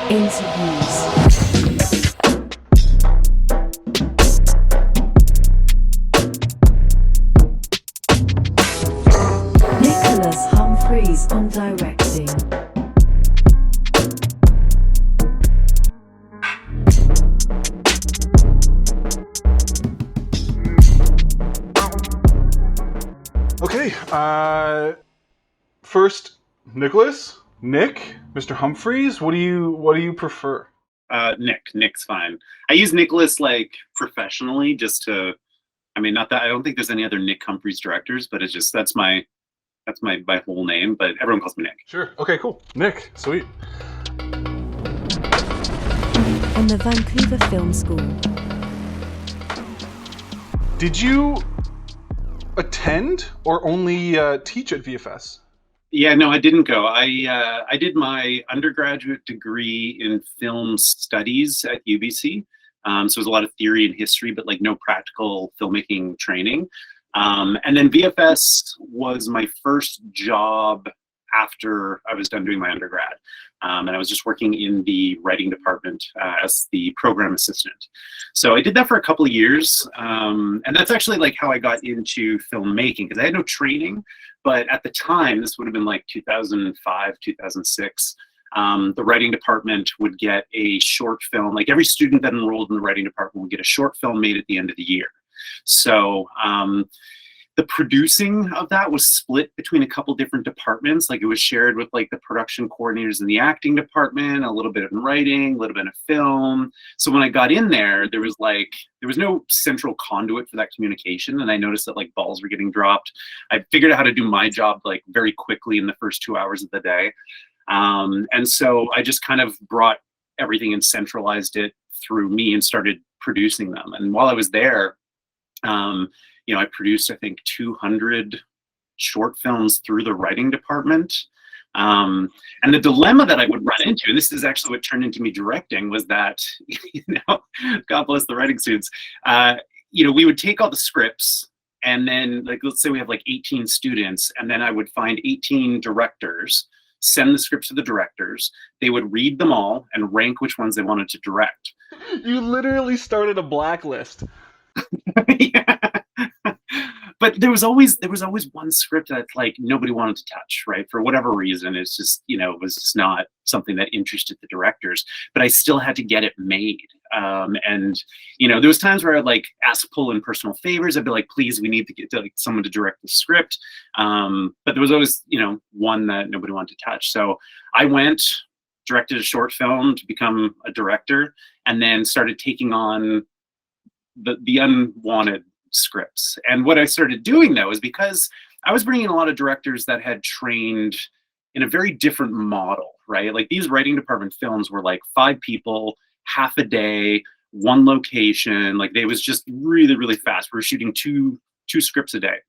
Interviews. Humphries on directing. Okay, first, Nicholas, Nick, Mr. Humphries. What do you prefer? Nick's fine. I use Nicholas like professionally, just to. I mean, not that I don't think there's any other Nick Humphries directors, but it's just that's my whole name. But everyone calls me Nick. Sure. Okay. Cool. Nick. Sweet. On the Vancouver Film School. Did you attend or only teach at VFS? Yeah, no, I didn't go. I did my undergraduate degree in film studies at UBC. So it was a lot of theory and history, but like no practical filmmaking training. And then VFS was my first job after I was done doing my undergrad. And I was just working in the writing department as the program assistant. So I did that for a couple of years. And that's actually like how I got into filmmaking, because I had no training. But at the time, this would have been like 2005, 2006, the writing department would get a short film. Like every student that enrolled in the writing department would get a short film made at the end of the year. So the producing of that was split between a couple different departments. Like it was shared with like the production coordinators in the acting department, a little bit in writing, a little bit of film. So when I got in there, there was no central conduit for that communication. And I noticed that like balls were getting dropped. I figured out how to do my job like very quickly in the first 2 hours of the day. And so I just kind of brought everything and centralized it through me and started producing them. And while I was there, I produced, I think, 200 short films through the writing department. And the dilemma that I would run into, and this is actually what turned into me directing, was that, God bless the writing students, we would take all the scripts and then, like, let's say we have like 18 students, and then I would find 18 directors, send the scripts to the directors. They would read them all and rank which ones they wanted to direct. You literally started a blacklist. Yeah. But there was always one script that like nobody wanted to touch, right? For whatever reason, it's just, it was just not something that interested the directors, but I still had to get it made. And there was times where I'd like ask pull in personal favors. I'd be like, please, we need to get like someone to direct the script. But there was always, one that nobody wanted to touch. So I went, directed a short film to become a director, and then started taking on the unwanted scripts. And what I started doing though is, because I was bringing in a lot of directors that had trained in a very different model, right? Like these writing department films were like 5 people, half a day, one location. Like they was just really, really fast. We were shooting two scripts a day.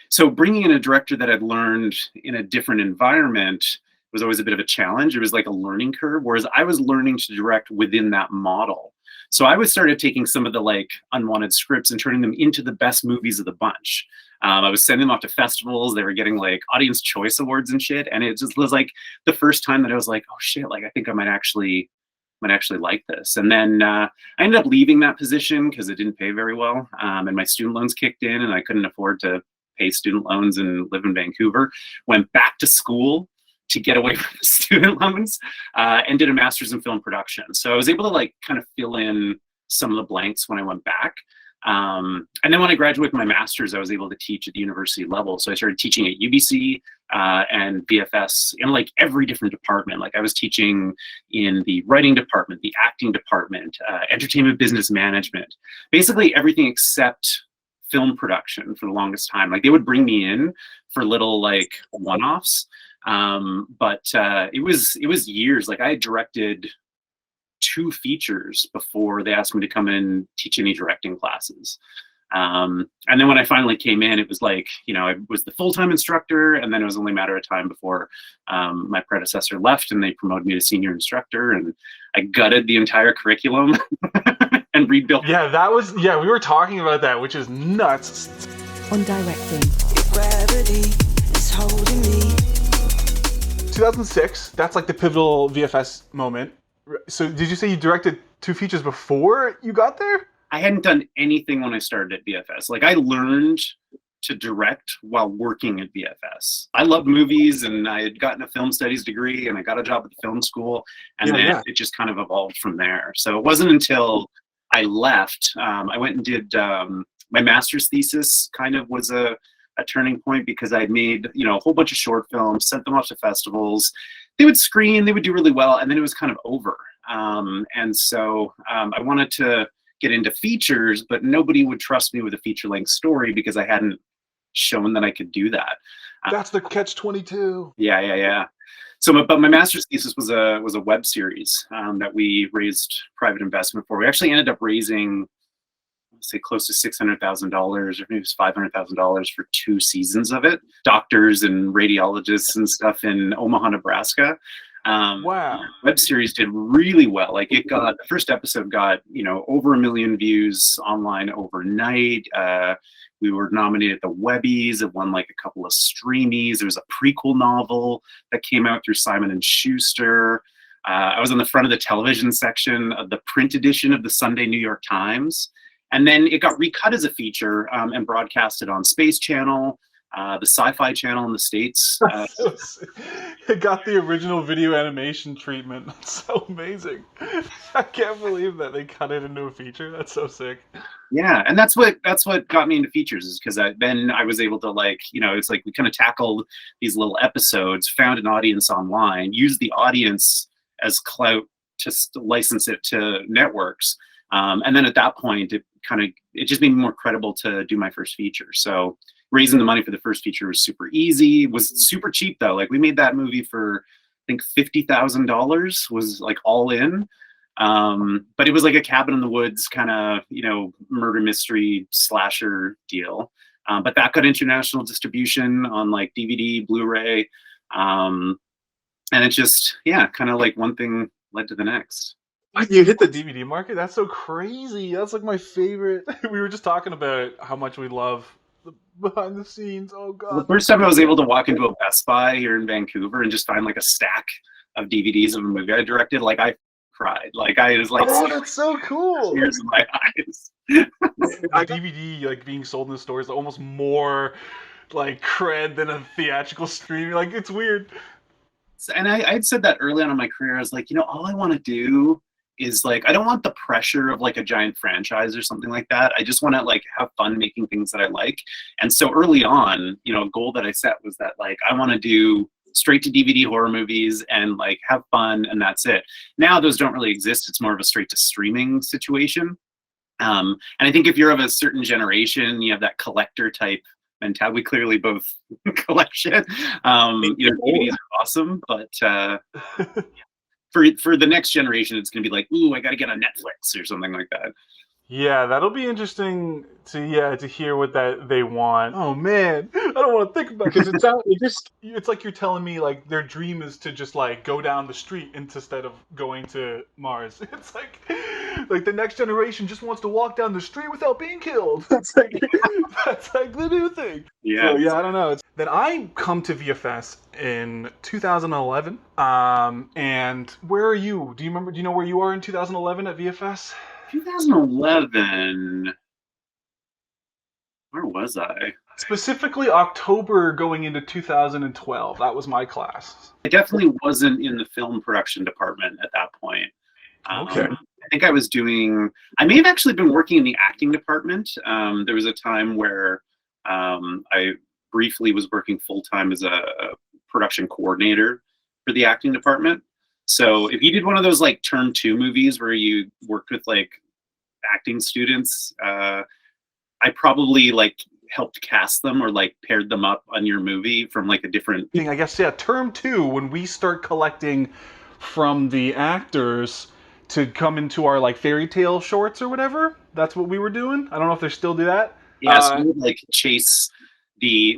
So bringing in a director that had learned in a different environment was always a bit of a challenge. It was like a learning curve, whereas I was learning to direct within that model. So I started taking some of the like unwanted scripts and turning them into the best movies of the bunch. I was sending them off to festivals. They were getting like audience choice awards and shit. And it just was like the first time that I was like, oh shit, like I think I might actually like this. And then I ended up leaving that position because it didn't pay very well. And my student loans kicked in and I couldn't afford to pay student loans and live in Vancouver. Went back to school to get away from the student loans, and did a master's in film production. So I was able to like kind of fill in some of the blanks when I went back. And then when I graduated my master's, I was able to teach at the university level. So I started teaching at UBC and VFS in like every different department. Like I was teaching in the writing department, the acting department, entertainment business management, basically everything except film production for the longest time. Like they would bring me in for little like one-offs. But it was years. Like I had directed 2 features before they asked me to come in and teach any directing classes. And then when I finally came in, it was like, I was the full-time instructor, and then it was only a matter of time before my predecessor left and they promoted me to senior instructor, and I gutted the entire curriculum and rebuilt. Yeah, we were talking about that, which is nuts. On directing. Your gravity is holding me. 2006. That's like the pivotal VFS moment. So did you say you directed 2 features before you got there? I hadn't done anything when I started at VFS. Like, I learned to direct while working at VFS. I loved movies, and I had gotten a film studies degree, and I got a job at the film school, and then it just kind of evolved from there. So it wasn't until I left, I went and did my master's thesis. Kind of was a turning point, because I'd made, you know, a whole bunch of short films, sent them off to festivals. They would screen, they would do really well, and then it was kind of over. And so I wanted to get into features, but nobody would trust me with a feature-length story because I hadn't shown that I could do that. That's the catch-22. Yeah. So, but my master's thesis was a web series that we raised private investment for. We actually ended up raising, say, close to $600,000, or maybe it was $500,000 for 2 seasons of it. Doctors and radiologists and stuff in Omaha, Nebraska. Wow. Web series did really well. Like, it got, the first episode got, you know, over 1 million views online overnight. We were nominated at the Webbies. It won like a couple of Streamies. There was a prequel novel that came out through Simon & Schuster. I was on the front of the television section of the print edition of the Sunday New York Times. And then it got recut as a feature and broadcasted on Space Channel, the Sci-Fi Channel in the States. It got the original video animation treatment. That's so amazing. I can't believe that they cut it into a feature. That's so sick. Yeah, and that's what got me into features, is because then I was able to, like, you know, it's like we kind of tackled these little episodes, found an audience online, used the audience as clout to license it to networks. And then at that point, it just made me more credible to do my first feature. So raising the money for the first feature was super easy. It was super cheap though. Like, we made that movie for, I think, $50,000 was like all in. But it was like a cabin in the woods kind of, you know, murder mystery slasher deal. But that got international distribution on like DVD, Blu-ray. And it just, yeah, kind of like one thing led to the next. You hit the DVD market? That's so crazy. That's like my favorite. We were just talking about how much we love the behind the scenes. Oh god. The first time I was able to walk into a Best Buy here in Vancouver and just find like a stack of DVDs of a movie I directed, like, I cried. Like, I was like, oh, that's so cool. Tears in my eyes. A DVD like being sold in the stores is almost more like cred than a theatrical streaming. Like, it's weird. And I'd said that early on in my career. I was like, you know, all I want to do is, like, I don't want the pressure of like a giant franchise or something like that. I just want to like have fun making things that I like. And so early on, you know, a goal that I set was that, like, I want to do straight to DVD horror movies and like have fun, and that's it. Now those don't really exist. It's more of a straight to streaming situation. And I think if you're of a certain generation, you have that collector type mentality. We clearly both collect shit. You know, DVDs are awesome, but for the next generation, it's gonna be like, ooh, I gotta get on Netflix or something like that. Yeah, that'll be interesting to hear what that they want. Oh man, I don't want to think about it, because it's like you're telling me like their dream is to just like go down the street instead of going to Mars. It's like the next generation just wants to walk down the street without being killed. That's like the new thing. Yeah. So, yeah, I don't know. Then I come to VFS in 2011. And where are you? Do you remember? Do you know where you are in 2011 at VFS? 2011, where was I? Specifically October going into 2012. That was my class. I definitely wasn't in the film production department at that point. Okay. I think I may have actually been working in the acting department. There was a time where I briefly was working full-time as a production coordinator for the acting department. So if you did one of those like term 2 movies where you worked with like acting students, I probably like helped cast them or like paired them up on your movie from like a different. I guess, yeah, term 2, when we start collecting from the actors to come into our like fairy tale shorts or whatever, that's what we were doing. I don't know if they still do that. Yeah, so we would like chase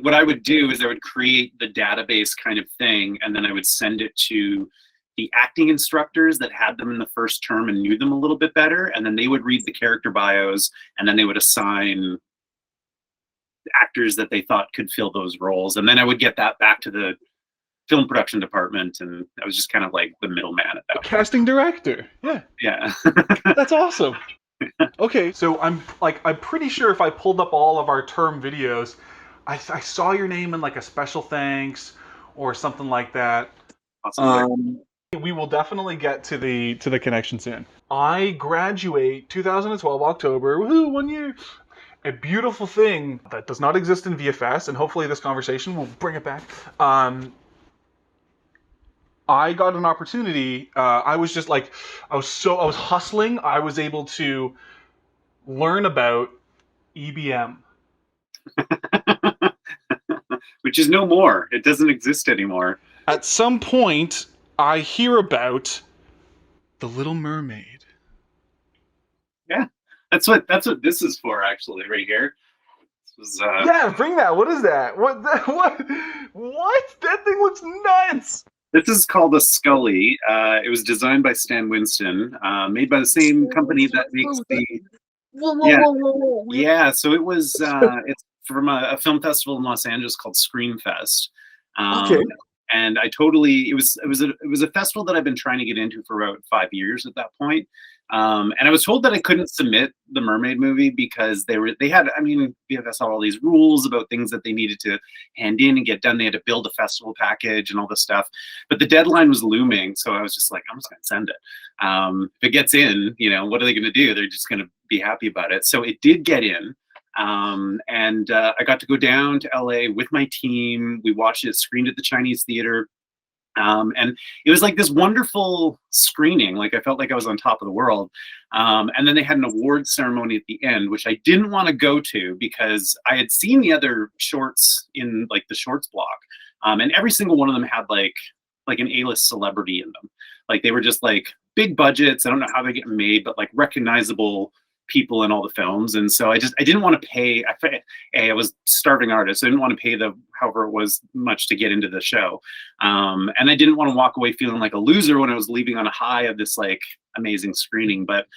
what I would do is I would create the database kind of thing, and then I would send it to the acting instructors that had them in the first term and knew them a little bit better, and then they would read the character bios, and then they would assign actors that they thought could fill those roles, and then I would get that back to the film production department, and I was just kind of like the middleman at that point. Casting director. Yeah, Yeah. that's awesome. Okay, so I'm pretty sure if I pulled up all of our term videos, I saw your name in like a special thanks or something like that. Awesome. We will definitely get to the connection soon. I graduate 2012 October. Woohoo, 1 year. A beautiful thing that does not exist in VFS, and hopefully this conversation will bring it back. I got an opportunity. I was just like, I was hustling. I was able to learn about EBM. Which is no more. It doesn't exist anymore. At some point, I hear about the Little Mermaid. Yeah, that's what this is for, actually, right here. This was, Yeah, bring that. What is that? What? What? That thing looks nuts. This is called a Scully. It was designed by Stan Winston, made by the same company that makes the. Yeah. So it was. It's from a film festival in Los Angeles called Screamfest. Okay. And it was a festival that I've been trying to get into for about 5 years at that point. And I was told that I couldn't submit the Mermaid movie because VFS had all these rules about things that they needed to hand in and get done. They had to build a festival package and all this stuff, but the deadline was looming. So I was just like, I'm just going to send it. If it gets in, what are they going to do? They're just going to be happy about it. So it did get in. And I got to go down to LA with my team. We watched it screened at the Chinese Theater. And it was like this wonderful screening. Like I felt like I was on top of the world. And then they had an awards ceremony at the end, which I didn't want to go to because I had seen the other shorts in like the shorts block. And every single one of them had like an A-list celebrity in them. Like they were just like big budgets. I don't know how they get made, but like recognizable people in all the films. And so I didn't want to pay. I was starving artist. So I didn't want to pay however it was much to get into the show. And I didn't want to walk away feeling like a loser when I was leaving on a high of this like amazing screening. But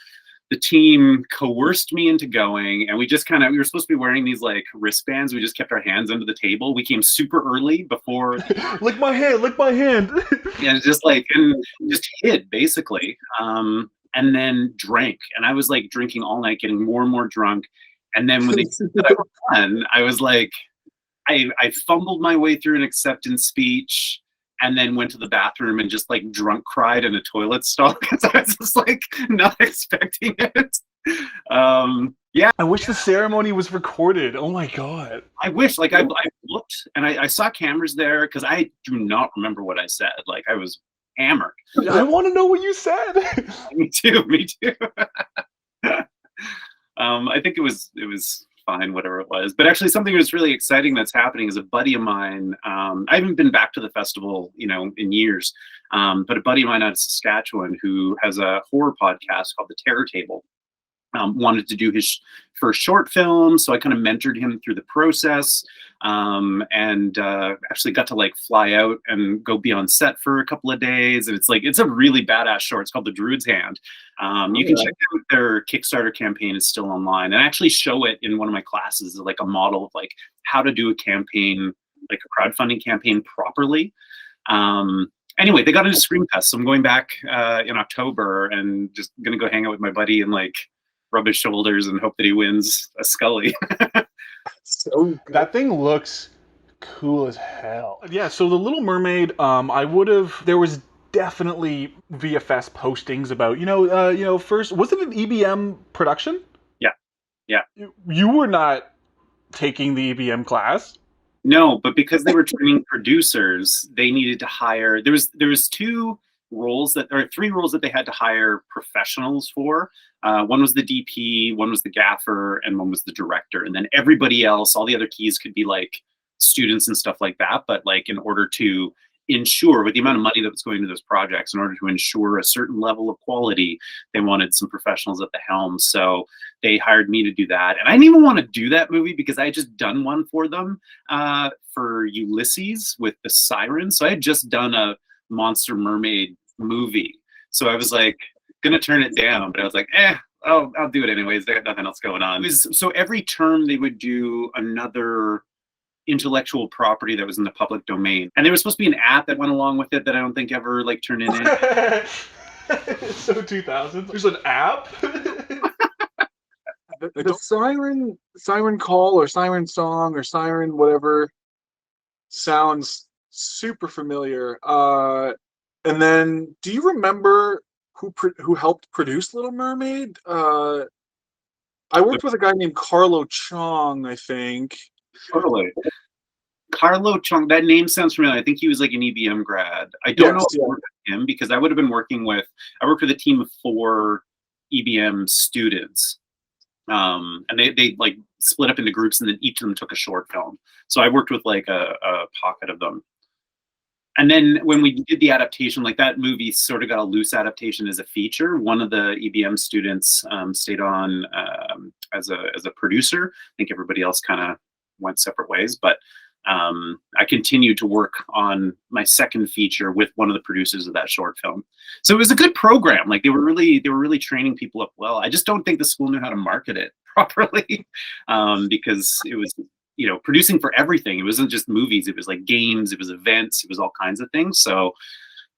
the team coerced me into going, and we were supposed to be wearing these like wristbands. We just kept our hands under the table. We came super early before. Lick my hand. Yeah, just hid basically. And then drank. And I was like drinking all night, getting more and more drunk. And then when they said that I was done, I was like, I fumbled my way through an acceptance speech and then went to the bathroom and just like drunk cried in a toilet stall because I was just like not expecting it. Yeah. I wish the ceremony was recorded. Oh my God. I wish, like I looked and I saw cameras there because I do not remember what I said. Like I was hammered. I want to know what you said. Me too. I think it was fine, whatever it was. But actually something that's really exciting that's happening is a buddy of mine. I haven't been back to the festival, in years. But a buddy of mine out of Saskatchewan who has a horror podcast called The Terror Table. Wanted to do his first short film, so I kind of mentored him through the process, and actually got to like fly out and go be on set for a couple of days. And it's a really badass short. It's called The Druid's Hand. You can check out their Kickstarter campaign. Is still online, and I actually show it in one of my classes as like a model of like how to do a campaign, like a crowdfunding campaign properly. Anyway, they got into Screamfest, so I'm going back in October and just gonna go hang out with my buddy and like rub his shoulders and hope that he wins a Scully. So good. That thing looks cool as hell. Yeah, so The Little Mermaid, there was definitely VFS postings about, first, was it an EBM production? Yeah. You were not taking the EBM class? No, but because they were training producers, they needed to hire, there was three roles that they had to hire professionals for. One was the DP, one was the gaffer, and one was the director. And then everybody else, all the other keys could be like students and stuff like that. But like in order to ensure, with the amount of money that was going into those projects, in order to ensure a certain level of quality, they wanted some professionals at the helm. So they hired me to do that. And I didn't even want to do that movie because I had just done one for them for Ulysses with the Sirens. So I had just done a Monster Mermaid movie. So I was like gonna turn it down, but I was like, I'll do it anyways. They got nothing else going on. So every term they would do another intellectual property that was in the public domain. And there was supposed to be an app that went along with it that I don't think ever like turned in it. So 2000. There's an app. The siren call or siren song or siren whatever sounds super familiar. And then, do you remember who helped produce Little Mermaid? I worked with a guy named Carlo Chong, I think. Totally. Carlo Chong, that name sounds familiar. I think he was like an EBM grad. I don't know if I worked with him because I would have been I worked with a team of 4 EBM students. And they like split up into groups, and then each of them took a short film. So I worked with like a pocket of them. And then when we did the adaptation, like that movie sort of got a loose adaptation as a feature. One of the EBM students stayed on as a producer. I think everybody else kind of went separate ways, but I continued to work on my second feature with one of the producers of that short film. So it was a good program. Like they were really training people up well. I just don't think the school knew how to market it properly because it was, you know, producing for everything. It wasn't just movies. It was like games. It was events. It was all kinds of things. So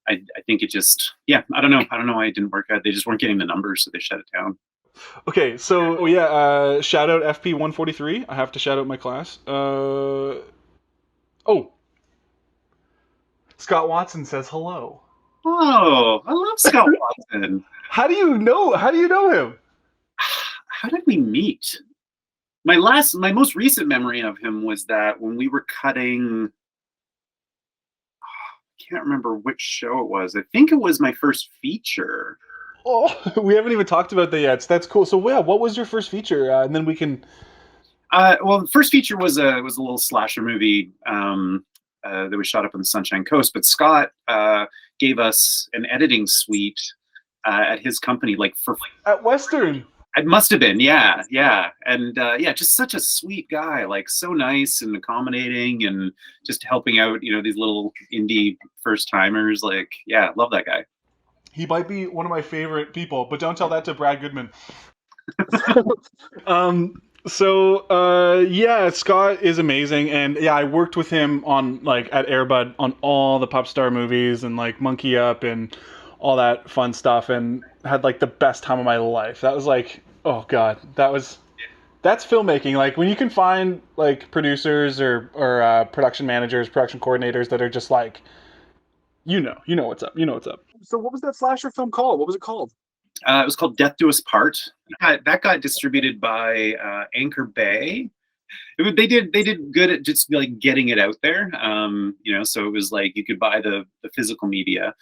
I think it just, yeah, I don't know why it didn't work out. They just weren't getting the numbers, so they shut it down. Okay, so shout out FP 143. I have to shout out my class. Scott Watson says hello. Oh, I love Scott Watson. How do you know him? How did we meet? My most recent memory of him was that when we were cutting, I can't remember which show it was. I think it was my first feature. Oh, we haven't even talked about that yet. So that's cool. So yeah, what was your first feature? And then we can. Well, the first feature was a little slasher movie that was shot up on the Sunshine Coast. But Scott gave us an editing suite at his company, like at Western. It must have been, yeah, and just such a sweet guy, like so nice and accommodating, and just helping out, you know, these little indie first timers. Like, yeah, love that guy. He might be one of my favorite people, but don't tell that to Brad Goodman. Scott is amazing, and yeah, I worked with him on like at Airbud on all the Pop Star movies and like Monkey Up and all that fun stuff, and had like the best time of my life. That was like, oh god, that's filmmaking. Like when you can find like producers or production managers, production coordinators that are just like, you know what's up. So what was that slasher film called? What was it called? It was called Death Do Us Part. That got distributed by Anchor Bay. They did good at just like getting it out there. You know, so it was like you could buy the physical media.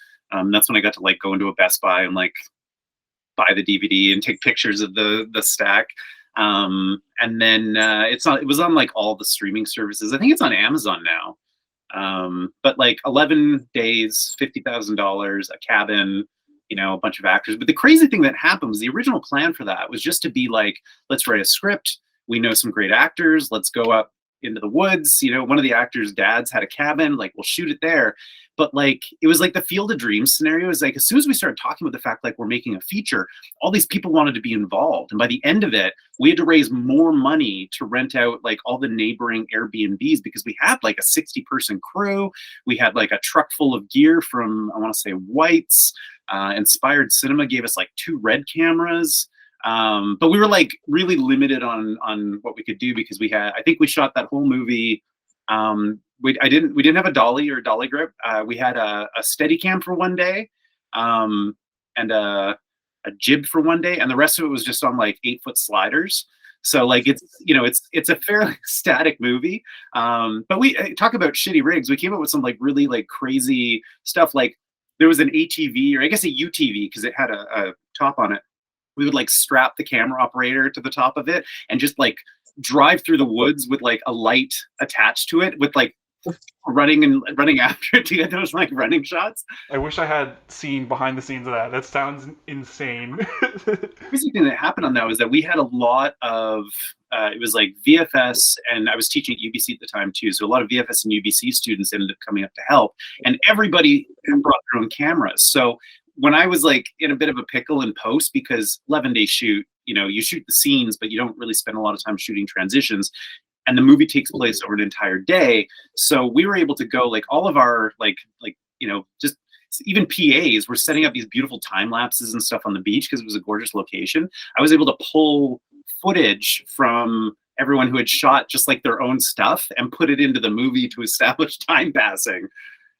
That's when I got to like go into a Best Buy and like buy the DVD and take pictures of the stack. And then it was on like all the streaming services. I think it's on Amazon now. But like 11 days, $50,000, a cabin, you know, a bunch of actors. But the crazy thing that happened was the original plan for that was just to be like, let's write a script. We know some great actors. Let's go up into the woods. You know, one of the actors' dads had a cabin. Like, we'll shoot it there. But like, it was like the Field of Dreams scenario. Is like, as soon as we started talking about the fact like we're making a feature, all these people wanted to be involved. And by the end of it, we had to raise more money to rent out like all the neighboring Airbnbs because we had like a 60-person crew. We had like a truck full of gear from, I want to say, White's. Inspired Cinema gave us like 2 Red cameras. But we were like really limited on what we could do because I think we shot that whole movie. We didn't have a dolly or dolly grip. We had a Steadicam for one day, and a jib for one day, and the rest of it was just on like 8-foot sliders. So like it's a fairly static movie. But we talk about shitty rigs. We came up with some like really like crazy stuff. Like there was an ATV, or I guess a UTV, because it had a top on it. We would like strap the camera operator to the top of it and just like drive through the woods with like a light attached to it with like running after it to get those like running shots. I wish I had seen behind the scenes of that. That sounds insane. The crazy thing that happened on that was that we had a lot of it was like VFS, and I was teaching at UBC at the time too, so a lot of VFS and UBC students ended up coming up to help, and everybody brought their own cameras. So when I was like in a bit of a pickle in post, because 11-day shoot, you know, you shoot the scenes, but you don't really spend a lot of time shooting transitions. and the movie takes place over an entire day. So we were able to go, like, all of our just even PAs were setting up these beautiful time lapses and stuff on the beach because it was a gorgeous location. I was able to pull footage from everyone who had shot just like their own stuff and put it into the movie to establish time passing.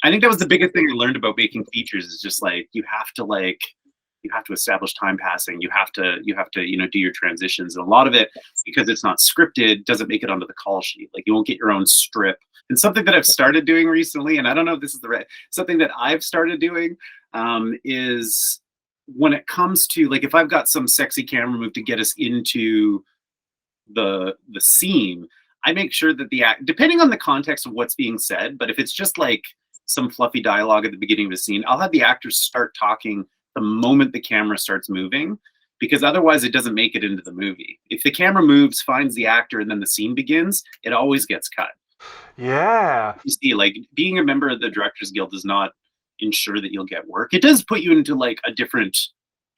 I think that was the biggest thing I learned about making features, is just like you have to establish time passing. You have to do your transitions. And a lot of it, because it's not scripted, doesn't make it onto the call sheet. Like, you won't get your own strip. And something that I've started doing recently, and I don't know if this is something that I've started doing, is when it comes to, like, if I've got some sexy camera move to get us into the scene, I make sure that depending on the context of what's being said, but if it's just like some fluffy dialogue at the beginning of a scene, I'll have the actors start talking the moment the camera starts moving, because otherwise it doesn't make it into the movie. If the camera moves, finds the actor, and then the scene begins, it always gets cut. Yeah. You see, like, being a member of the Directors Guild does not ensure that you'll get work. It does put you into like a different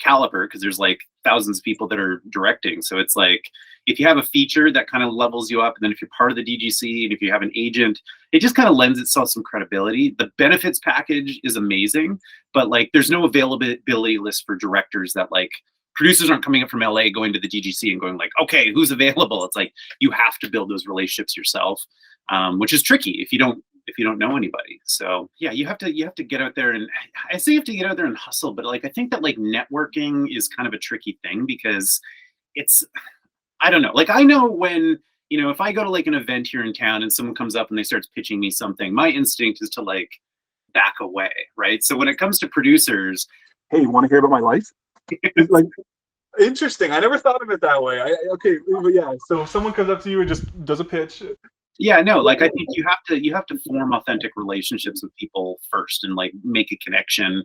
caliber, because there's like thousands of people that are directing. So it's like, if you have a feature, that kind of levels you up. And then if you're part of the DGC and if you have an agent, it just kind of lends itself some credibility. The benefits package is amazing, but like, there's no availability list for directors that, like, producers aren't coming up from LA going to the DGC and going like, okay, who's available? It's like, you have to build those relationships yourself, which is tricky if you don't know anybody. So yeah, you have to get out there, and I say you have to get out there and hustle, but like, I think that like networking is kind of a tricky thing, because it's, I don't know, like, I know when, if I go to like an event here in town and someone comes up and they starts pitching me something, my instinct is to like back away, right? So when it comes to producers, hey, you want to hear about my life? It's like, interesting. I never thought of it that way. Okay, but yeah. So if someone comes up to you and just does a pitch. Yeah, no, like, I think you have to form authentic relationships with people first, and like make a connection,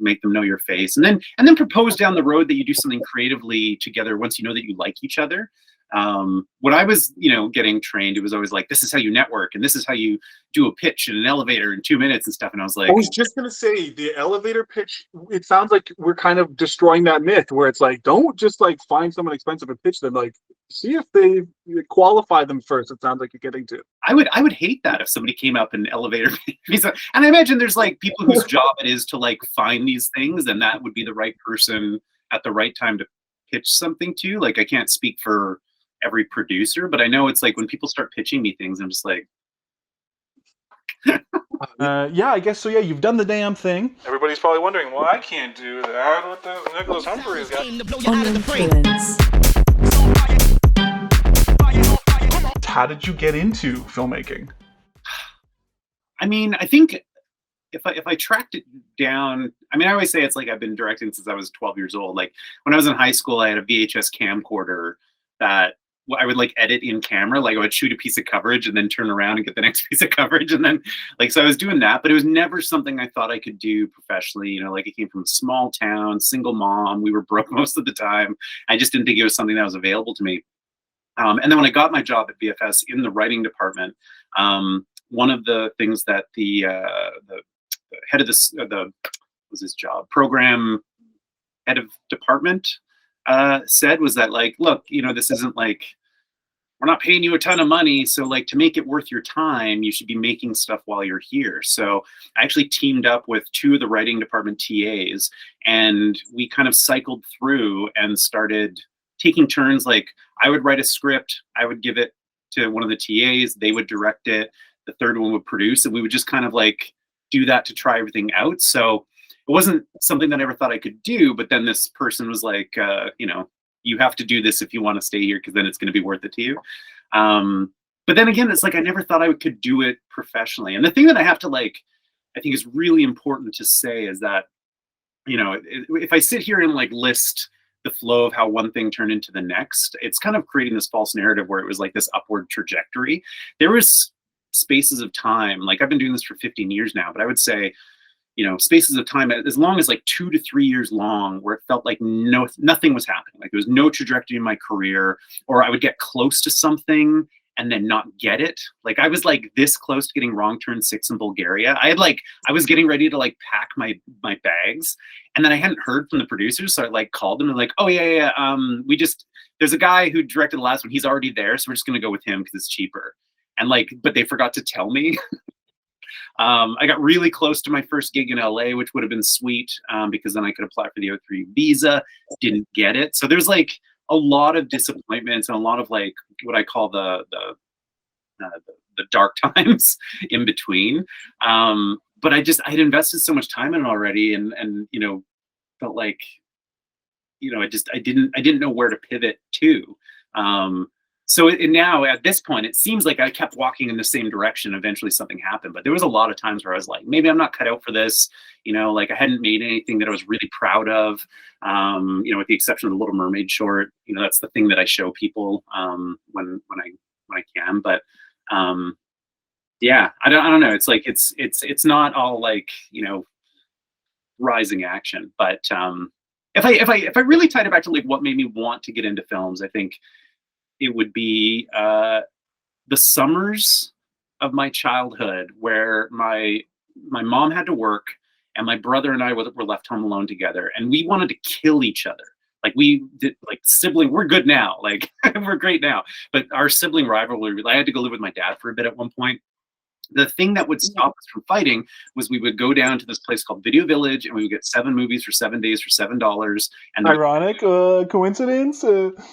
make them know your face, and then propose down the road that you do something creatively together once you know that you like each other. When I was, getting trained, it was always like, this is how you network, and this is how you do a pitch in an elevator in 2 minutes and stuff. And I was like, I was just going to say, the elevator pitch, it sounds like we're kind of destroying that myth, where it's like, don't just like find someone expensive and pitch them, like, see if they qualify them first. It sounds like you're getting to. I would hate that if somebody came up in elevator. And I imagine there's like people whose job it is to like find these things, and that would be the right person at the right time to pitch something to. Like, I can't speak for every producer, but I know it's like when people start pitching me things, I'm just like, yeah, I guess so. Yeah, you've done the damn thing. Everybody's probably wondering, well, I can't do that. What the Nicholas Humphries got? On influence. How did you get into filmmaking? I mean, I think if I tracked it down, I mean, I always say it's like I've been directing since I was 12 years old. Like, when I was in high school, I had a VHS camcorder that I would like edit in camera. Like, I would shoot a piece of coverage and then turn around and get the next piece of coverage. And then so I was doing that, but it was never something I thought I could do professionally. Like, I came from a small town, single mom. We were broke most of the time. I just didn't think it was something that was available to me. And then when I got my job at BFS in the writing department, one of the things that the head of what was his job, program head of department, said was that, like, look, this isn't like, we're not paying you a ton of money, so like, to make it worth your time, you should be making stuff while you're here. So I actually teamed up with 2 of the writing department TAs, and we kind of cycled through and started taking turns. Like, I would write a script, I would give it to one of the TAs, they would direct it, the third one would produce, and we would just kind of like do that to try everything out. So it wasn't something that I ever thought I could do, but then this person was like, you have to do this if you want to stay here, because then it's going to be worth it to you. But then again, it's like, I never thought I could do it professionally. And the thing that I have to I think is really important to say is that, if I sit here and like list the flow of how one thing turned into the next, it's kind of creating this false narrative where it was like this upward trajectory. There was spaces of time, like, I've been doing this for 15 years now, but I would say, spaces of time as long as like 2 to 3 years long, where it felt like nothing was happening. Like, there was no trajectory in my career, or I would get close to something and then not get it. Like I was like this close to getting Wrong Turn 6 in Bulgaria. I was getting ready to like pack my bags, and then I hadn't heard from the producers, so I like called them and like, oh yeah, there's a guy who directed the last one. He's already there, so we're just gonna go with him because it's cheaper. And like, but they forgot to tell me. I got really close to my first gig in LA, which would have been sweet, because then I could apply for the O3 visa. Didn't get it. So there's like a lot of disappointments and a lot of like what I call the dark times in between. But I had invested so much time in it already, and you know, felt like, you know, I didn't know where to pivot to. So now at this point, it seems like I kept walking in the same direction. Eventually something happened, but there was a lot of times where I was like, maybe I'm not cut out for this. You know, like I hadn't made anything that I was really proud of, you know, with the exception of the Little Mermaid short. You know, that's the thing that I show people when I can. But yeah, I don't know. It's like, it's not all like, you know, rising action. But if I really tied it back to like what made me want to get into films, I think it would be the summers of my childhood where my mom had to work and my brother and I were left home alone together, and we wanted to kill each other. Like we did, like sibling, we're good now, like we're great now. But our sibling rivalry, I had to go live with my dad for a bit at one point. The thing that would stop us from fighting was we would go down to this place called Video Village, and we would get 7 movies for 7 days for $7. And Ironic coincidence.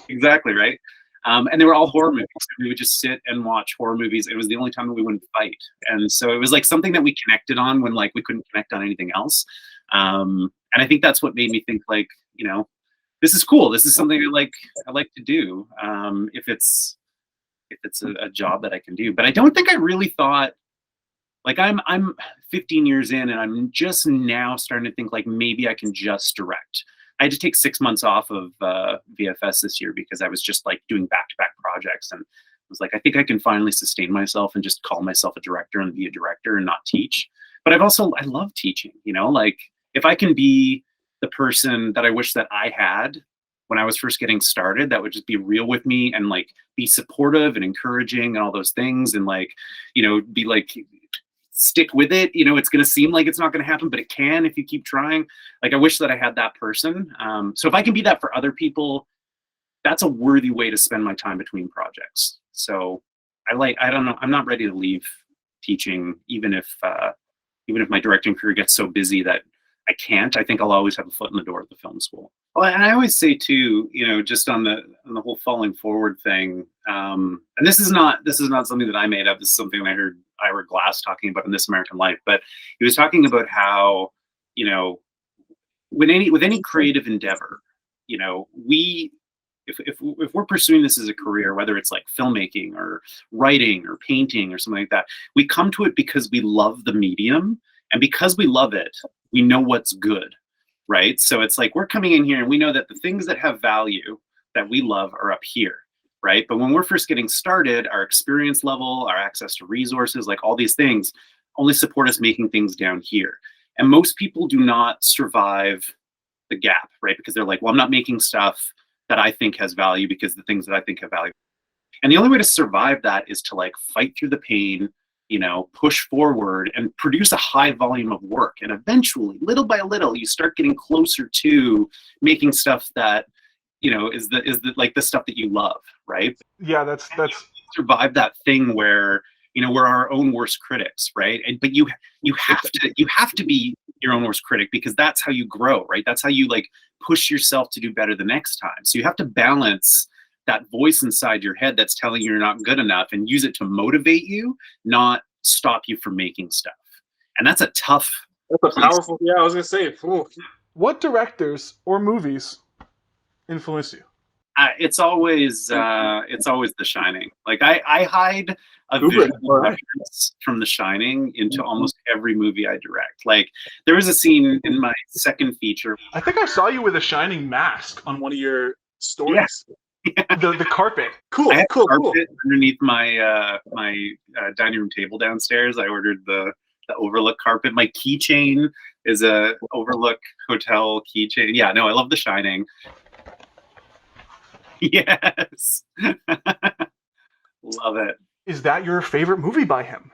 Exactly, right. And they were all horror movies. We would just sit and watch horror movies. It was the only time that we wouldn't fight. And so it was like something that we connected on when like we couldn't connect on anything else. And I think that's what made me think like, you know, this is cool. This is something I like to do. If it's a job that I can do. But I don't think I really thought, like I'm 15 years in and I'm just now starting to think like maybe I can just direct. I had to take 6 months off of VFS this year because I was just like doing back-to-back projects, and I was like, I think I can finally sustain myself and just call myself a director and be a director and not teach. But I love teaching, you know, like if I can be the person that I wish that I had when I was first getting started, that would just be real with me and like be supportive and encouraging and all those things, and like, you know, be like, stick with it. You know, it's going to seem like it's not going to happen, but it can if you keep trying. Like I wish that I had that person. So if I can be that for other people, that's a worthy way to spend my time between projects. So I don't know, I'm not ready to leave teaching, even if my directing career gets so busy that I can't. I think I'll always have a foot in the door at the film school. Well, and I always say too, you know, just on the whole falling forward thing. And this is not something that I made up. This is something I heard Ira Glass talking about in This American Life. But he was talking about how, you know, with any creative endeavor, you know, if we're pursuing this as a career, whether it's like filmmaking or writing or painting or something like that, we come to it because we love the medium, and because we love it, we know what's good, right? So it's like we're coming in here and we know that the things that have value that we love are up here, right? But when we're first getting started, our experience level, our access to resources, like all these things only support us making things down here. And most people do not survive the gap, right? Because they're like, well, I'm not making stuff that I think has value because the things that I think have value. And the only way to survive that is to like fight through the pain, you know, push forward and produce a high volume of work. And eventually, little by little, you start getting closer to making stuff that, you know, is the like the stuff that you love, right? Yeah, that's survive that thing where, you know, we're our own worst critics, right? But you have to be your own worst critic, because that's how you grow, right? That's how you like push yourself to do better the next time. So you have to balance that voice inside your head that's telling you you're not good enough and use it to motivate you, not stop you from making stuff. And that's a tough. That's a powerful. Yeah, I was gonna say. Ooh. What directors or movies influence you? It's always The Shining. Like I hide a Kubrick, visual reference from The Shining into almost every movie I direct. Like there was a scene in my second feature. I think I saw you with a Shining mask on one of your stories. Yeah. The carpet. Cool. I have Cool. carpet underneath my dining room table downstairs. I ordered the Overlook carpet. My keychain is a Overlook hotel keychain. Yeah, no, I love The Shining. Yes. Love it. Is that your favorite movie by him?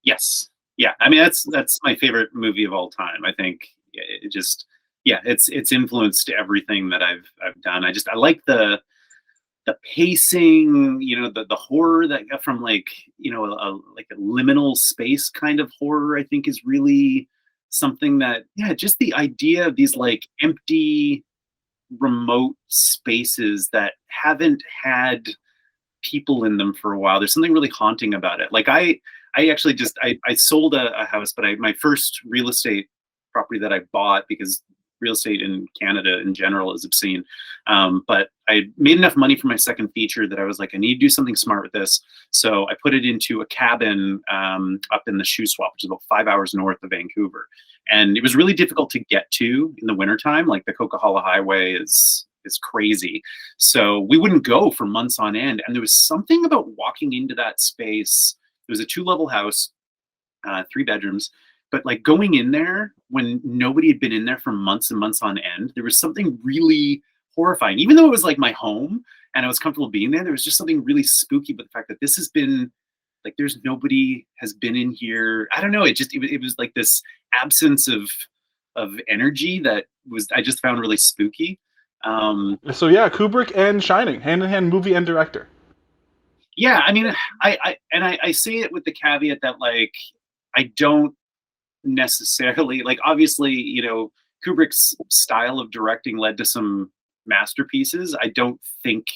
Yes. Yeah. I mean, that's my favorite movie of all time. I think it just, yeah, it's influenced everything that I've done. I like the pacing, you know, the horror that got from like, you know, like a liminal space kind of horror, I think is really something that, yeah, just the idea of these like empty, remote spaces that haven't had people in them for a while. There's something really haunting about it. Like I actually just, I sold a house, but my first real estate property that I bought, because real estate in Canada in general is obscene. But I made enough money for my second feature that I was like, I need to do something smart with this. So I put it into a cabin up in the Shuswap, which is about 5 hours north of Vancouver. And it was really difficult to get to in the wintertime. Like the Coquihalla Highway is crazy. So we wouldn't go for months on end. And there was something about walking into that space. It was a 2-level house, 3 bedrooms. But like going in there when nobody had been in there for months and months on end, there was something really horrifying. Even though it was like my home and I was comfortable being there, there was just something really spooky about the fact that this has been like, there's nobody has been in here. I don't know. It was like this absence of energy that I just found really spooky. So yeah, Kubrick and Shining, hand in hand, movie and director. Yeah, I mean, I say it with the caveat that like I don't necessarily like, obviously, you know, Kubrick's style of directing led to some masterpieces. I don't think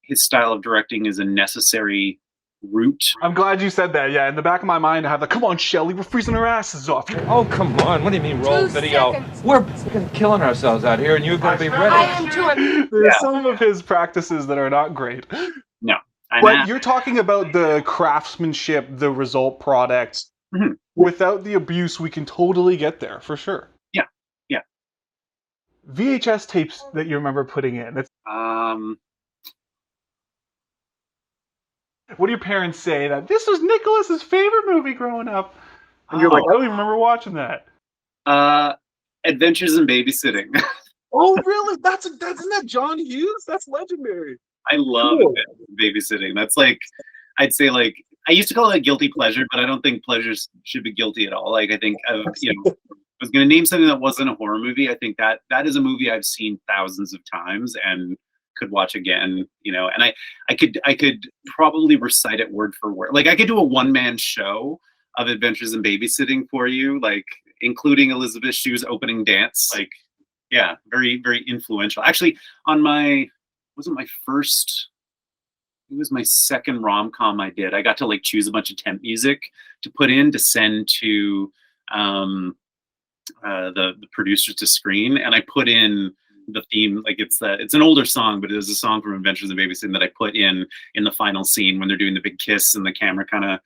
his style of directing is a necessary route. I'm glad you said that. Yeah, in the back of my mind, I have the, come on, Shelley, we're freezing our asses off. Oh, come on. What do you mean roll 2 video? seconds. We're fucking killing ourselves out here, and you're going to be I ready. am too. There's Yeah. some of his practices that are not great. No, But you're talking about the craftsmanship, the result product. Mhm. Without the abuse, we can totally get there, for sure. Yeah, yeah. VHS tapes that you remember putting in. What do your parents say that this was Nicholas's favorite movie growing up? And you're like, I don't even remember watching that. Adventures in Babysitting. Oh, really? Isn't that John Hughes? That's legendary. I love Cool. Babysitting. That's like, I'd say like, I used to call it a guilty pleasure, but I don't think pleasures should be guilty at all. Like I think, you know, I was going to name something that wasn't a horror movie. I think that is a movie I've seen thousands of times and could watch again, you know, and I could probably recite it word for word. Like I could do a one-man show of Adventures in Babysitting for you, like including Elizabeth Shue's opening dance. Like, yeah, very, very influential. Actually, it was my second rom-com I did. I got to like choose a bunch of temp music to put in to send to the producers to screen, and I put in the theme. Like it's an older song, but it was a song from Adventures in Babysitting that I put in the final scene when they're doing the big kiss and the camera kind of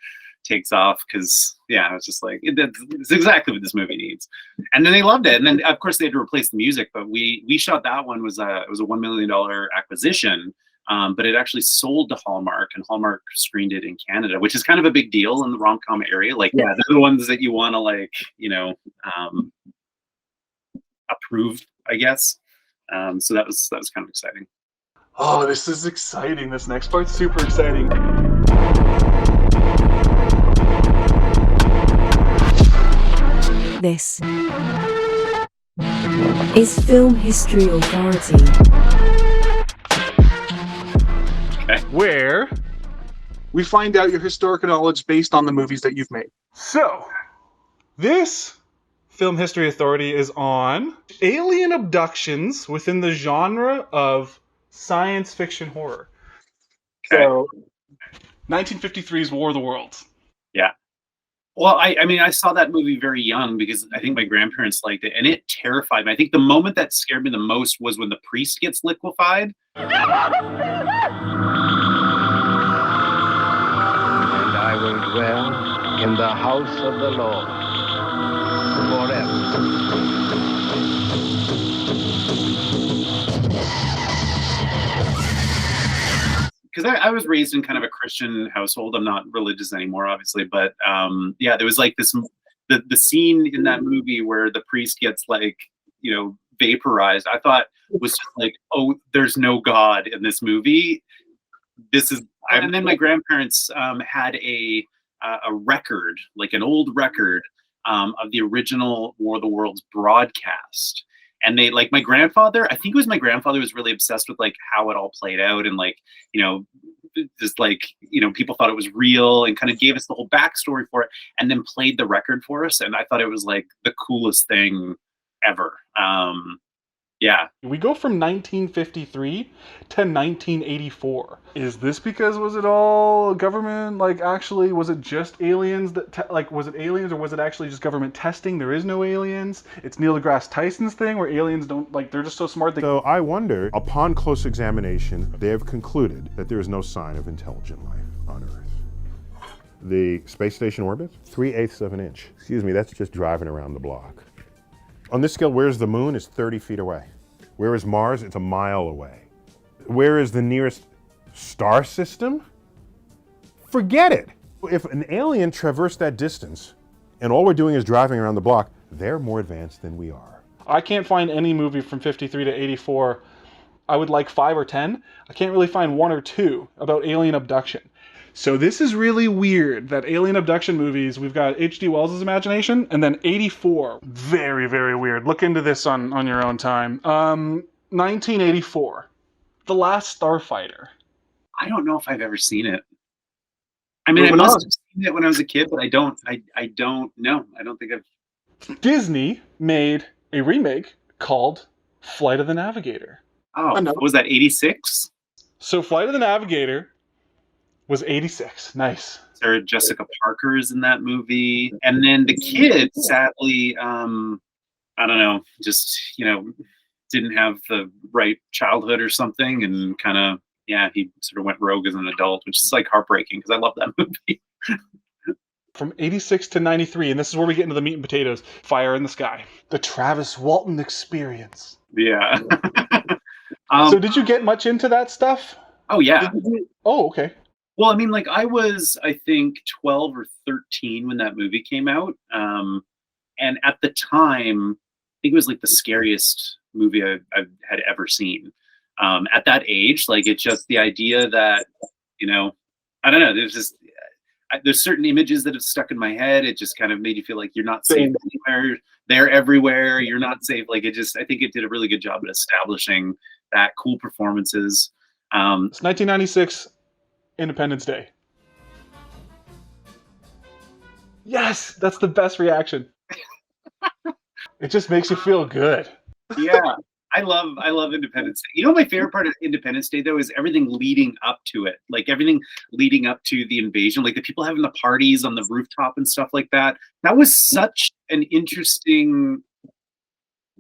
takes off, because yeah, I was just like, it's exactly what this movie needs. And then they loved it, and then of course they had to replace the music, but we shot that one. It was a $1 million acquisition. But it actually sold to Hallmark, and Hallmark screened it in Canada, which is kind of a big deal in the rom-com area. Like, yeah, they're the ones that you want to like, you know, approve, I guess. So that was kind of exciting. Oh, this is exciting. This next part's super exciting. This is Film History Authority. Where We find out your historical knowledge based on the movies that you've made. So, this Film History Authority is on alien abductions within the genre of science fiction horror. Okay. So, 1953's War of the Worlds. Yeah. Well, I mean, I saw that movie very young because I think my grandparents liked it, and it terrified me. I think the moment that scared me the most was when the priest gets liquefied. And I will dwell in the house of the Lord Because I was raised in kind of a Christian household. I'm not religious anymore, obviously, but yeah, there was like this the scene in that movie where the priest gets like, you know, vaporized. I thought was just like, oh, there's no God in this movie. this is. And then my grandparents had a record, like an old record of the original War of the Worlds broadcast. And they, like, my grandfather, I think it was my grandfather, was really obsessed with like how it all played out, and like, you know, just like, you know, people thought it was real, and kind of gave us the whole backstory for it, and then played the record for us. And I thought it was like the coolest thing ever. Yeah. We go from 1953 to 1984. Is this because was it all government? Like, actually, was it just aliens that was it aliens, or was it actually just government testing? There is no aliens. It's Neil deGrasse Tyson's thing where aliens don't, like, they're just so smart. So I wonder, upon close examination, they have concluded that there is no sign of intelligent life on Earth. The space station orbit, 3/8 of an inch. Excuse me, that's just driving around the block. On this scale, where's the moon? Is 30 feet away. Where is Mars? It's a mile away. Where is the nearest star system? Forget it. If an alien traversed that distance and all we're doing is driving around the block, they're more advanced than we are. I can't find any movie from 53 to 84. I would like 5 or 10. I can't really find 1 or 2 about alien abduction. So this is really weird that alien abduction movies, we've got H.G. Wells' imagination, and then 84. Very, very weird. Look into this on your own time. 1984. The Last Starfighter. I don't know if I've ever seen it. I mean, I must have seen it when I was a kid, but I don't know. I don't think I've... Disney made a remake called Flight of the Navigator. Oh, was that 86? So Flight of the Navigator was 86. Nice. Sarah Jessica Parker is in that movie. And then the kid, sadly, I don't know, just, you know, didn't have the right childhood or something, and kind of, yeah, he sort of went rogue as an adult, which is like heartbreaking because I love that movie. From 86 to 93, and this is where we get into the meat and potatoes. Fire in the Sky. The Travis Walton Experience. Yeah. So did you get much into that stuff? Oh, yeah. Oh, okay. Well, I mean, like, I was, I think, 12 or 13 when that movie came out. And at the time, I think it was like the scariest movie I had ever seen. At that age, like, it's just the idea that, you know, I don't know, there's certain images that have stuck in my head. It just kind of made you feel like you're not safe anywhere. They're everywhere. You're not safe. Like, it just, I think it did a really good job at establishing that. Cool performances. It's 1996, Independence Day. Yes, that's the best reaction. It just makes you feel good. Yeah, I love Independence Day. You know, my favorite part of Independence Day, though, is everything leading up to it. Like, everything leading up to the invasion, like the people having the parties on the rooftop and stuff like that. That was such an interesting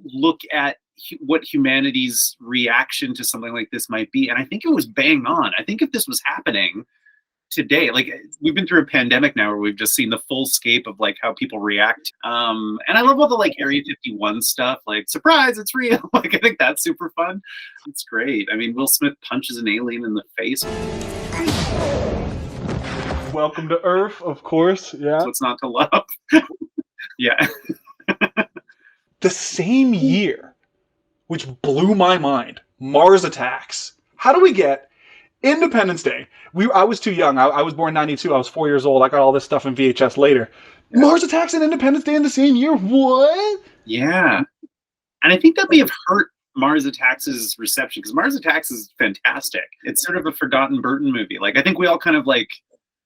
look at what humanity's reaction to something like this might be. And I think it was bang on. I think if this was happening today, like, we've been through a pandemic now where we've just seen the full scape of like how people react. And I love all the like Area 51 stuff, like, surprise, it's real. Like, I think that's super fun. It's great. I mean, Will Smith punches an alien in the face. Welcome to Earth, of course. Yeah. So it's not to love. Yeah. The same year, which blew my mind, Mars Attacks. How do we get Independence Day? I was too young. I was born 92. I was 4 years old. I got all this stuff in VHS later. Yeah. Mars Attacks and Independence Day in the same year? What? Yeah. And I think that may have hurt Mars Attacks' reception, because Mars Attacks is fantastic. It's sort of a forgotten Burton movie. Like, I think we all kind of like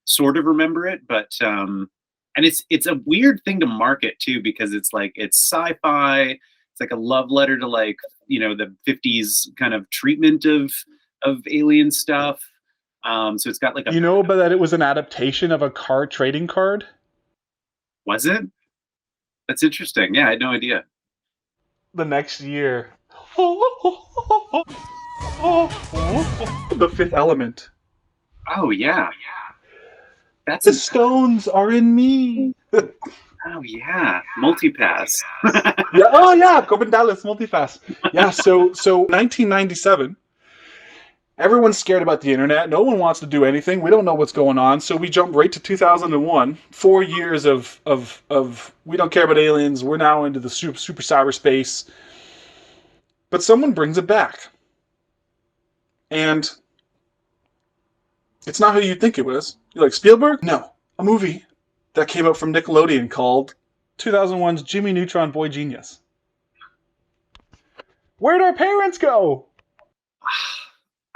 sort of remember it, but and it's a weird thing to market too, because it's like, it's sci-fi. It's like a love letter to, like, you know, the 50s kind of treatment of alien stuff. So it's got like a... You know, but that it was an adaptation of a card trading card? Was it? That's interesting. Yeah, I had no idea. The next year. The Fifth Element. Oh, yeah. That's the stones are in me. Oh, yeah. Multipass. Yeah. Oh, yeah. Corbin Dallas, Multipass. Yeah, so 1997... Everyone's scared about the internet. No one wants to do anything. We don't know what's going on. So we jump right to 2001. 4 years of we don't care about aliens. We're now into the super cyberspace. But someone brings it back. And It's not who you think it was. You're like, Spielberg? No. A movie that came out from Nickelodeon called 2001's Jimmy Neutron Boy Genius. Where'd our parents go?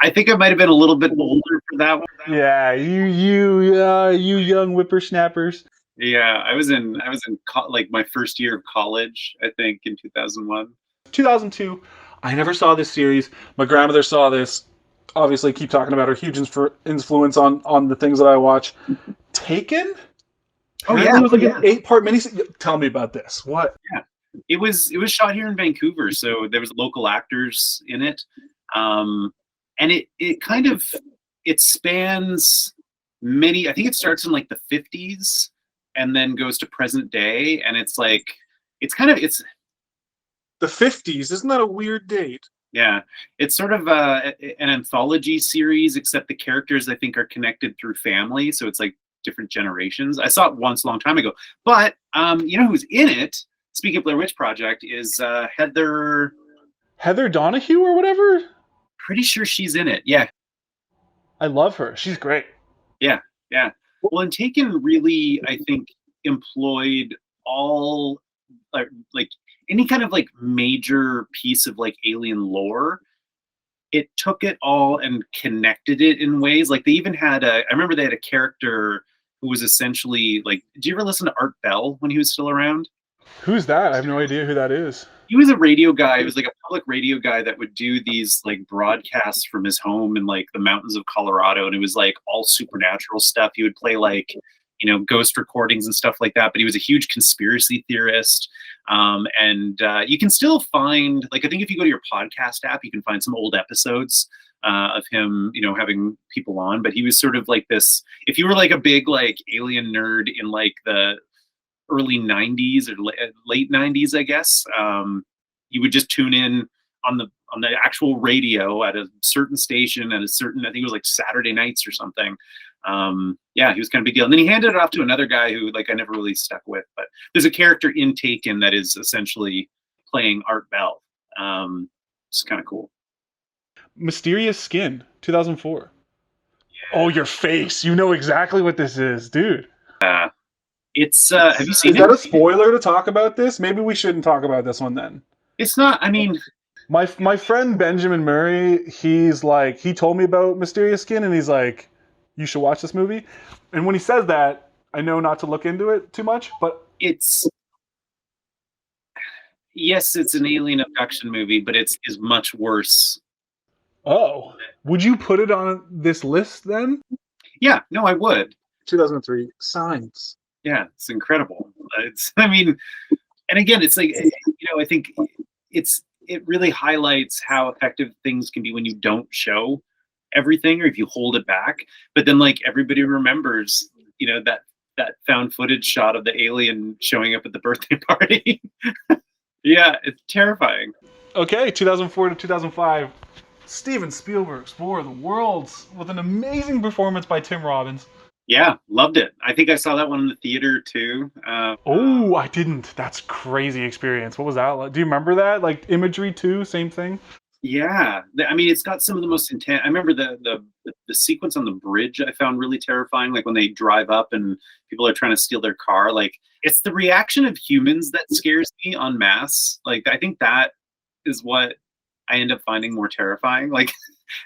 I think I might have been a little bit older for that one. Yeah, you young whippersnappers. Yeah, I was in like my first year of college, I think, in 2001. 2002. I never saw this series. My grandmother saw this. Obviously, keep talking about her huge influence on the things that I watch. Taken? Oh Apparently yeah, it was like an 8-part miniseries. Tell me about this. What? Yeah, it was shot here in Vancouver, so there was local actors in it, and it kind of it spans many. I think it starts in like the 50s and then goes to present day, and it's like it's The 50s, isn't that a weird date? yeah, it's sort of an anthology series, except the characters I think are connected through family, so it's like different generations. I saw it once a long time ago, but you know who's in it? Speaking of Blair Witch Project, is Heather Donahue or whatever? Pretty sure she's in it. Yeah, I love her. She's great. yeah. Well, and Taken really, I think, employed all like any kind of like major piece of like alien lore. It took it all and connected it in ways. Like they even had I remember they had a character who was essentially like, did you ever listen to Art Bell when he was still around? Who's that? I have no idea who that is. He was a radio guy. He was like a public radio guy that would do these like broadcasts from his home in like the mountains of Colorado. And it was like all supernatural stuff. He would play like, you know, ghost recordings and stuff like that. But he was a huge conspiracy theorist. And you can still find, like, I think if you go to your podcast app, you can find some old episodes of him, you know, having people on. But he was sort of like this, if you were like a big like alien nerd in like the early 90s or late 90s, I guess, you would just tune in on the actual radio at a certain station at a certain, I think it was like Saturday nights or something. Yeah, he was kind of a big deal. And then he handed it off to another guy who like I never really stuck with, but there's a character in Taken that is essentially playing Art Bell. It's kind of cool. Mysterious Skin, 2004. Yeah. Oh, your face. You know exactly what this is, dude. It's have you seen it? Is that a spoiler to talk about this? Maybe we shouldn't talk about this one then. It's not, I mean, my friend Benjamin Murray, he's like, he told me about Mysterious Skin and he's like, you should watch this movie. And when he says that, I know not to look into it too much, but yes, it's an alien abduction movie, but it's much worse. Oh, would you put it on this list then? Yeah, no, I would. 2003, Signs. Yeah, it's incredible. I mean, and again, it's like, you know, I think it really highlights how effective things can be when you don't show everything or if you hold it back. But then like everybody remembers, you know, that found footage shot of the alien showing up at the birthday party. Yeah, it's terrifying. Okay, 2004 to 2005. Steven Spielberg's War of the Worlds with an amazing performance by Tim Robbins. Yeah, loved it. I think I saw that one in the theater too. Oh, I didn't. That's crazy experience. What was that like? Do you remember that? Like imagery too? Same thing? Yeah. I mean, it's got some of the most intense. I remember the sequence on the bridge I found really terrifying. Like when they drive up and people are trying to steal their car. Like it's the reaction of humans that scares me en masse. Like I think that is what I end up finding more terrifying. Like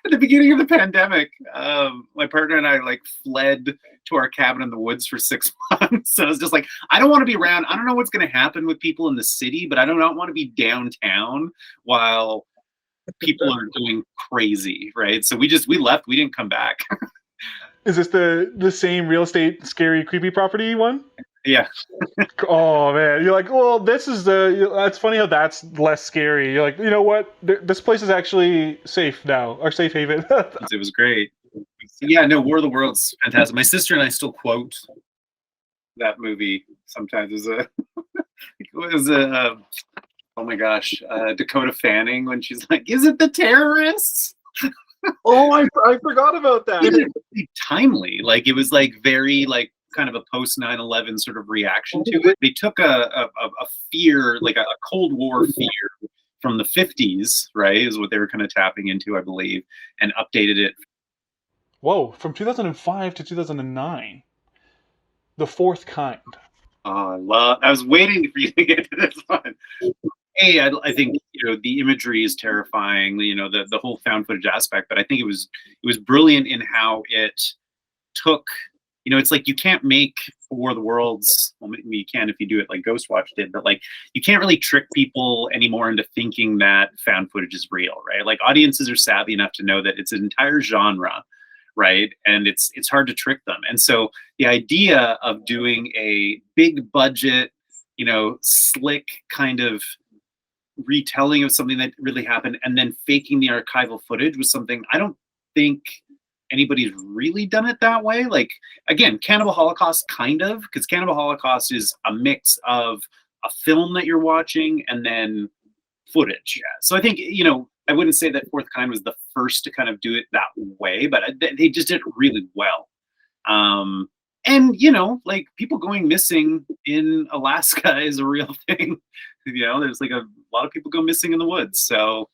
at the beginning of the pandemic, my partner and I like fled to our cabin in the woods for 6 months. So I was just like, I don't want to be around. I don't know what's going to happen with people in the city, but I don't want to be downtown while people are going crazy, right? So we left. We didn't come back. Is this the same real estate scary creepy property one? Yeah. Oh man, you're like, well, this is that's funny how that's less scary. You're like, you know what? This place is actually safe now, our safe haven. It was great. Yeah, no, War of the Worlds, fantastic. My sister and I still quote that movie sometimes as oh my gosh, Dakota Fanning when she's like, "Is it the terrorists?" Oh, I forgot about that. It was really timely. Like it was like very like kind of a post 9/11 sort of reaction to it. They took a fear, like a Cold War fear from the 50s, right, is what they were kind of tapping into, I believe, and updated it. Whoa, from 2005 to 2009. The Fourth Kind. Oh, I was waiting for you to get to this one. Hey, I think the imagery is terrifying. The whole found footage aspect, but I think it was brilliant in how it took. It's like you can't make War of the Worlds. Well, maybe you can if you do it like Ghostwatch did, but like you can't really trick people anymore into thinking that found footage is real, right? Like audiences are savvy enough to know that it's an entire genre, right? And it's hard to trick them. And so the idea of doing a big budget, slick kind of retelling of something that really happened and then faking the archival footage was something I don't think anybody's really done it that way. Like, again, Cannibal Holocaust, kind of, because Cannibal Holocaust is a mix of a film that you're watching and then footage. Yeah. So I think, I wouldn't say that Fourth Kind was the first to kind of do it that way, but they just did it really well. And, like people going missing in Alaska is a real thing. There's like a lot of people go missing in the woods. So,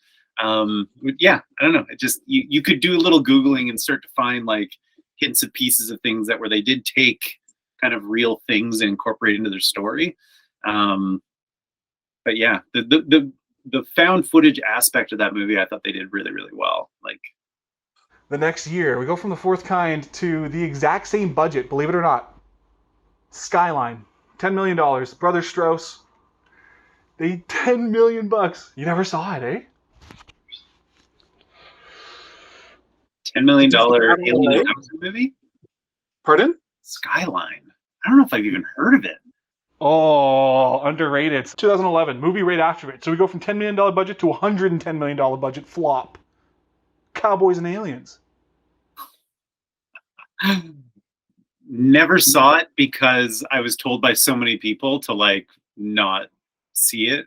yeah, I don't know. It just, you could do a little Googling and start to find like hints and pieces of things where they did take kind of real things and incorporate into their story. But yeah, the found footage aspect of that movie, I thought they did really, really well. Like, The next year, we go from The Fourth Kind to the exact same budget, believe it or not. Skyline, $10 million. Brother Strauss, they $10 million. You never saw it, eh? $10 million alien movie? Pardon? Skyline. I don't know if I've even heard of it. Oh, underrated. It's 2011, movie right after it. So we go from $10 million budget to $110 million budget flop. Cowboys and Aliens. Never saw it because I was told by so many people to like not see it.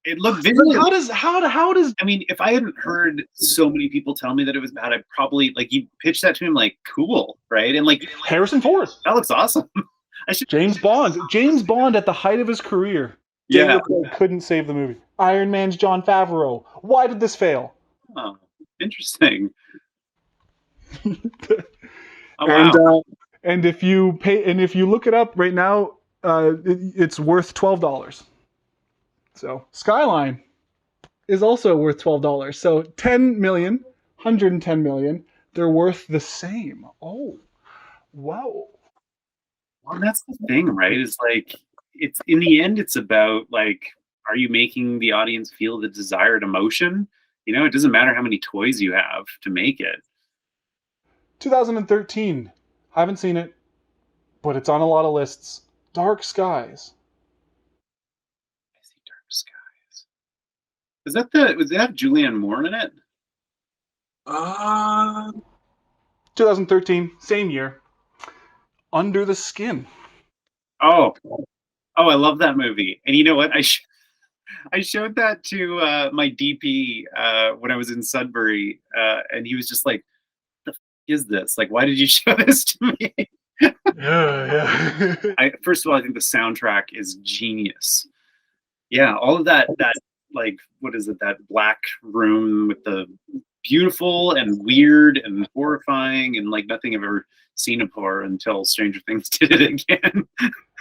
It looked visually. How does? I mean, if I hadn't heard so many people tell me that it was bad, I'd probably like you pitched that to him like cool, right? And like Harrison Ford. That looks awesome. James Bond at the height of his career. Yeah. Daniel Craig couldn't save the movie. Iron Man's Jon Favreau. Why did this fail? Oh, interesting. Oh, And wow. And if you look it up right now, it's worth $12. So Skyline is also worth $12. So 10 million, 110 million, they're worth the same. Oh, wow. Well, that's the thing, right? It's like it's in the end, it's about like, are you making the audience feel the desired emotion? It doesn't matter how many toys you have to make it. 2013. Haven't seen it, but it's on a lot of lists. Dark Skies. I see Dark Skies. Was that Julianne Moore in it? 2013, same year. Under the Skin. Oh, I love that movie. And you know what? I showed that to my DP when I was in Sudbury, and he was just like, "The f is this? Like, why did you show this to me?" Yeah. First of all, I think the soundtrack is genius. Yeah, all of that like, what is it? That black room with the beautiful and weird and horrifying and like nothing I've ever seen it before until Stranger Things did it again.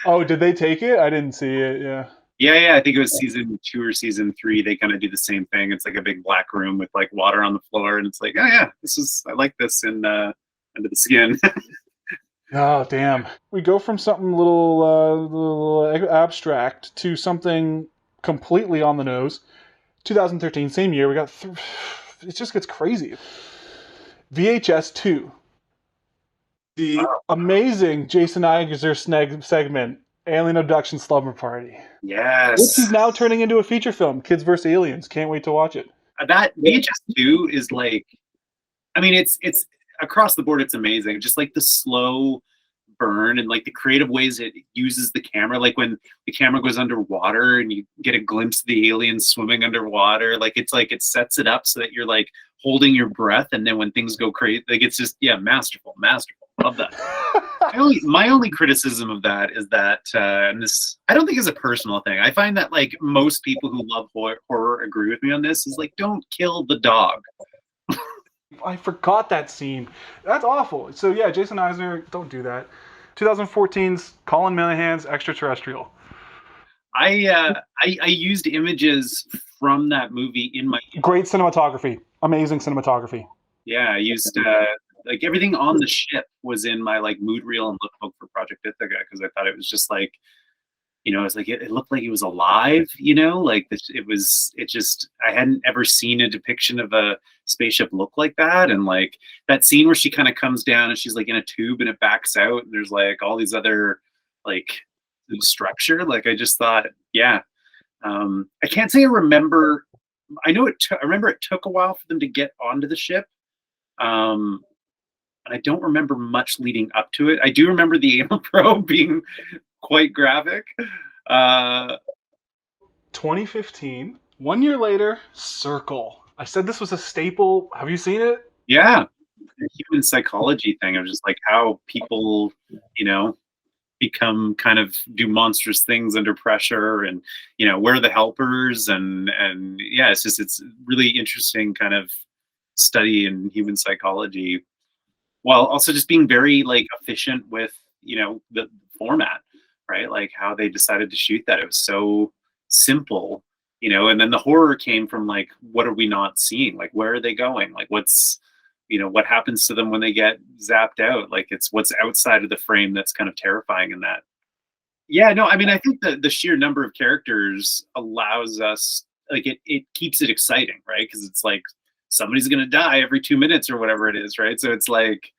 Oh, did they take it? I didn't see it. Yeah. Yeah. I think it was season 2 or season 3. They kind of do the same thing. It's like a big black room with like water on the floor, and it's like, oh yeah, I like this in Under the Skin. Oh damn. We go from something little abstract to something completely on the nose. 2013, same year. We got. It just gets crazy. VHS 2. The amazing Jason Iger segment, Alien Abduction Slumber Party. Yes. Which is now turning into a feature film, Kids vs. Aliens. Can't wait to watch it. That VHS 2 is like, I mean, it's across the board, it's amazing. Just like the slow burn and like the creative ways it uses the camera, like when the camera goes underwater and you get a glimpse of the aliens swimming underwater, like it sets it up so that you're like holding your breath, and then when things go crazy, like it's just masterful. Love that. My only criticism of that is that, and this I don't think is a personal thing. I find that like most people who love horror agree with me on this, is like, don't kill the dog. I forgot that scene. That's awful. So yeah, Jason Eisner, don't do that. 2014's Colin Manahan's Extraterrestrial. I used images from that movie in my Great cinematography. Amazing cinematography. I used like everything on the ship was in my like mood reel and lookbook for Project Ithaca because I thought it was just like, you know, it's like it looked like it was alive, you know, like I hadn't ever seen a depiction of a spaceship look like that. And like that scene where she kind of comes down and she's like in a tube and it backs out and there's like all these other like structure. Like I just thought, I can't say I remember. I know I remember it took a while for them to get onto the ship. And I don't remember much leading up to it. I do remember the anal probe being quite graphic. 2015, 1 year later, Circle. I said this was a staple. Have you seen it? Yeah. The human psychology thing of just like how people, you know, become kind of do monstrous things under pressure and, you know, where are the helpers and yeah, it's really interesting kind of study in human psychology while also just being very like efficient with, you know, the format, right? Like how they decided to shoot that. It was so simple, you know, and then the horror came from like, what are we not seeing? Like, where are they going? Like what's, you know, what happens to them when they get zapped out? Like it's what's outside of the frame that's kind of terrifying in that. Yeah, no, I mean, I think the sheer number of characters allows us, like it keeps it exciting, right? Because it's like somebody's going to die every 2 minutes or whatever it is, right? So it's like,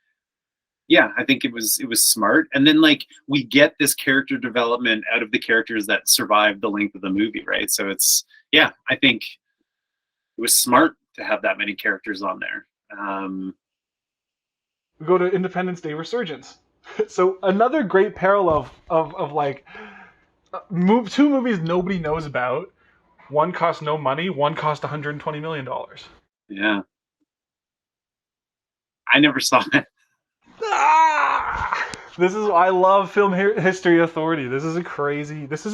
yeah, I think it was smart. And then like we get this character development out of the characters that survive the length of the movie, right? So it's, yeah, I think it was smart to have that many characters on there. We go to Independence Day Resurgence. So another great parallel of like two movies nobody knows about. One cost no money. One cost $120 million. Yeah. I never saw it. I love Film History Authority. This is a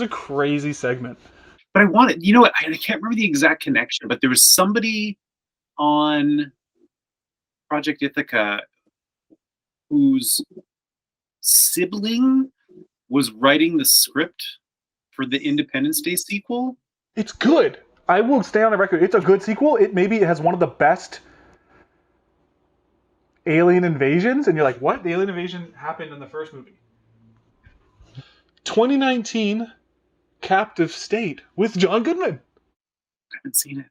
crazy segment. But I wanted, you know what? I can't remember the exact connection, but there was somebody on Project Ithaca whose sibling was writing the script for the Independence Day sequel. It's good. I will stay on the record. It's a good sequel. It has one of the best alien invasions, and you're like, what? The alien invasion happened in the first movie. 2019, Captive State with John Goodman. I haven't seen it.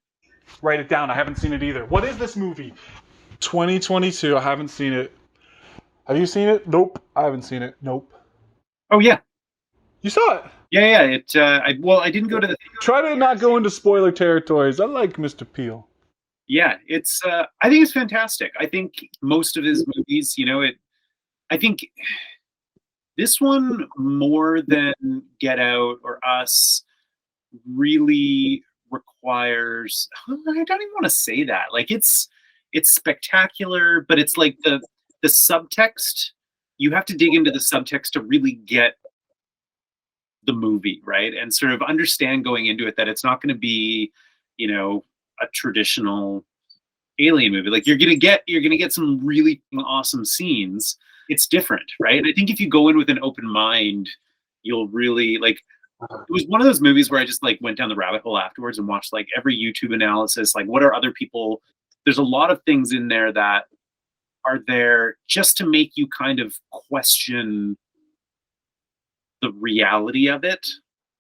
Write it down. I haven't seen it either. What is this movie? 2022. I haven't seen it. Have you seen it? Nope. I haven't seen it. Nope. Oh yeah. You saw it? Yeah. I didn't go to the. Try to not go into spoiler territories. I like Mr. Peel. Yeah, it's. I think it's fantastic. I think most of his movies, you know, I think this one more than Get Out or Us really requires. I don't even want to say that. Like it's spectacular, but it's like the subtext. You have to dig into the subtext to really get the movie, right? And sort of understand going into it that it's not going to be, you know, a traditional alien movie. Like you're gonna get some really awesome scenes. It's different, right? And I think if you go in with an open mind, you'll really like. It was one of those movies where I just like went down the rabbit hole afterwards and watched like every YouTube analysis. Like, what are other people? There's a lot of things in there that are there just to make you kind of question the reality of it,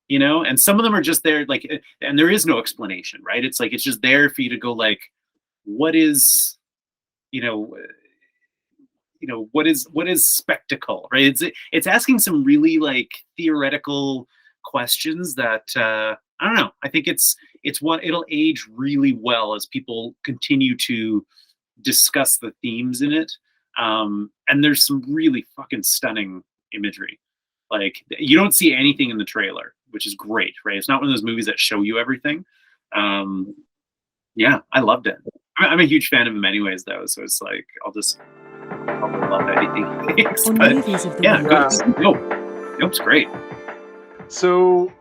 you know? And some of them are just there, like, and there is no explanation, right? It's like, it's just there for you to go like, what is, what is spectacle, right? It's asking some really like theoretical questions that, I don't know. I think it's what it'll age really well as people continue to discuss the themes in it. And there's some really fucking stunning imagery. Like you don't see anything in the trailer, which is great, right? It's not one of those movies that show you everything. Yeah, I loved it. I'm a huge fan of him anyways, though. So it's like, I'll probably love anything he makes. But yeah, good. Nope's great. So,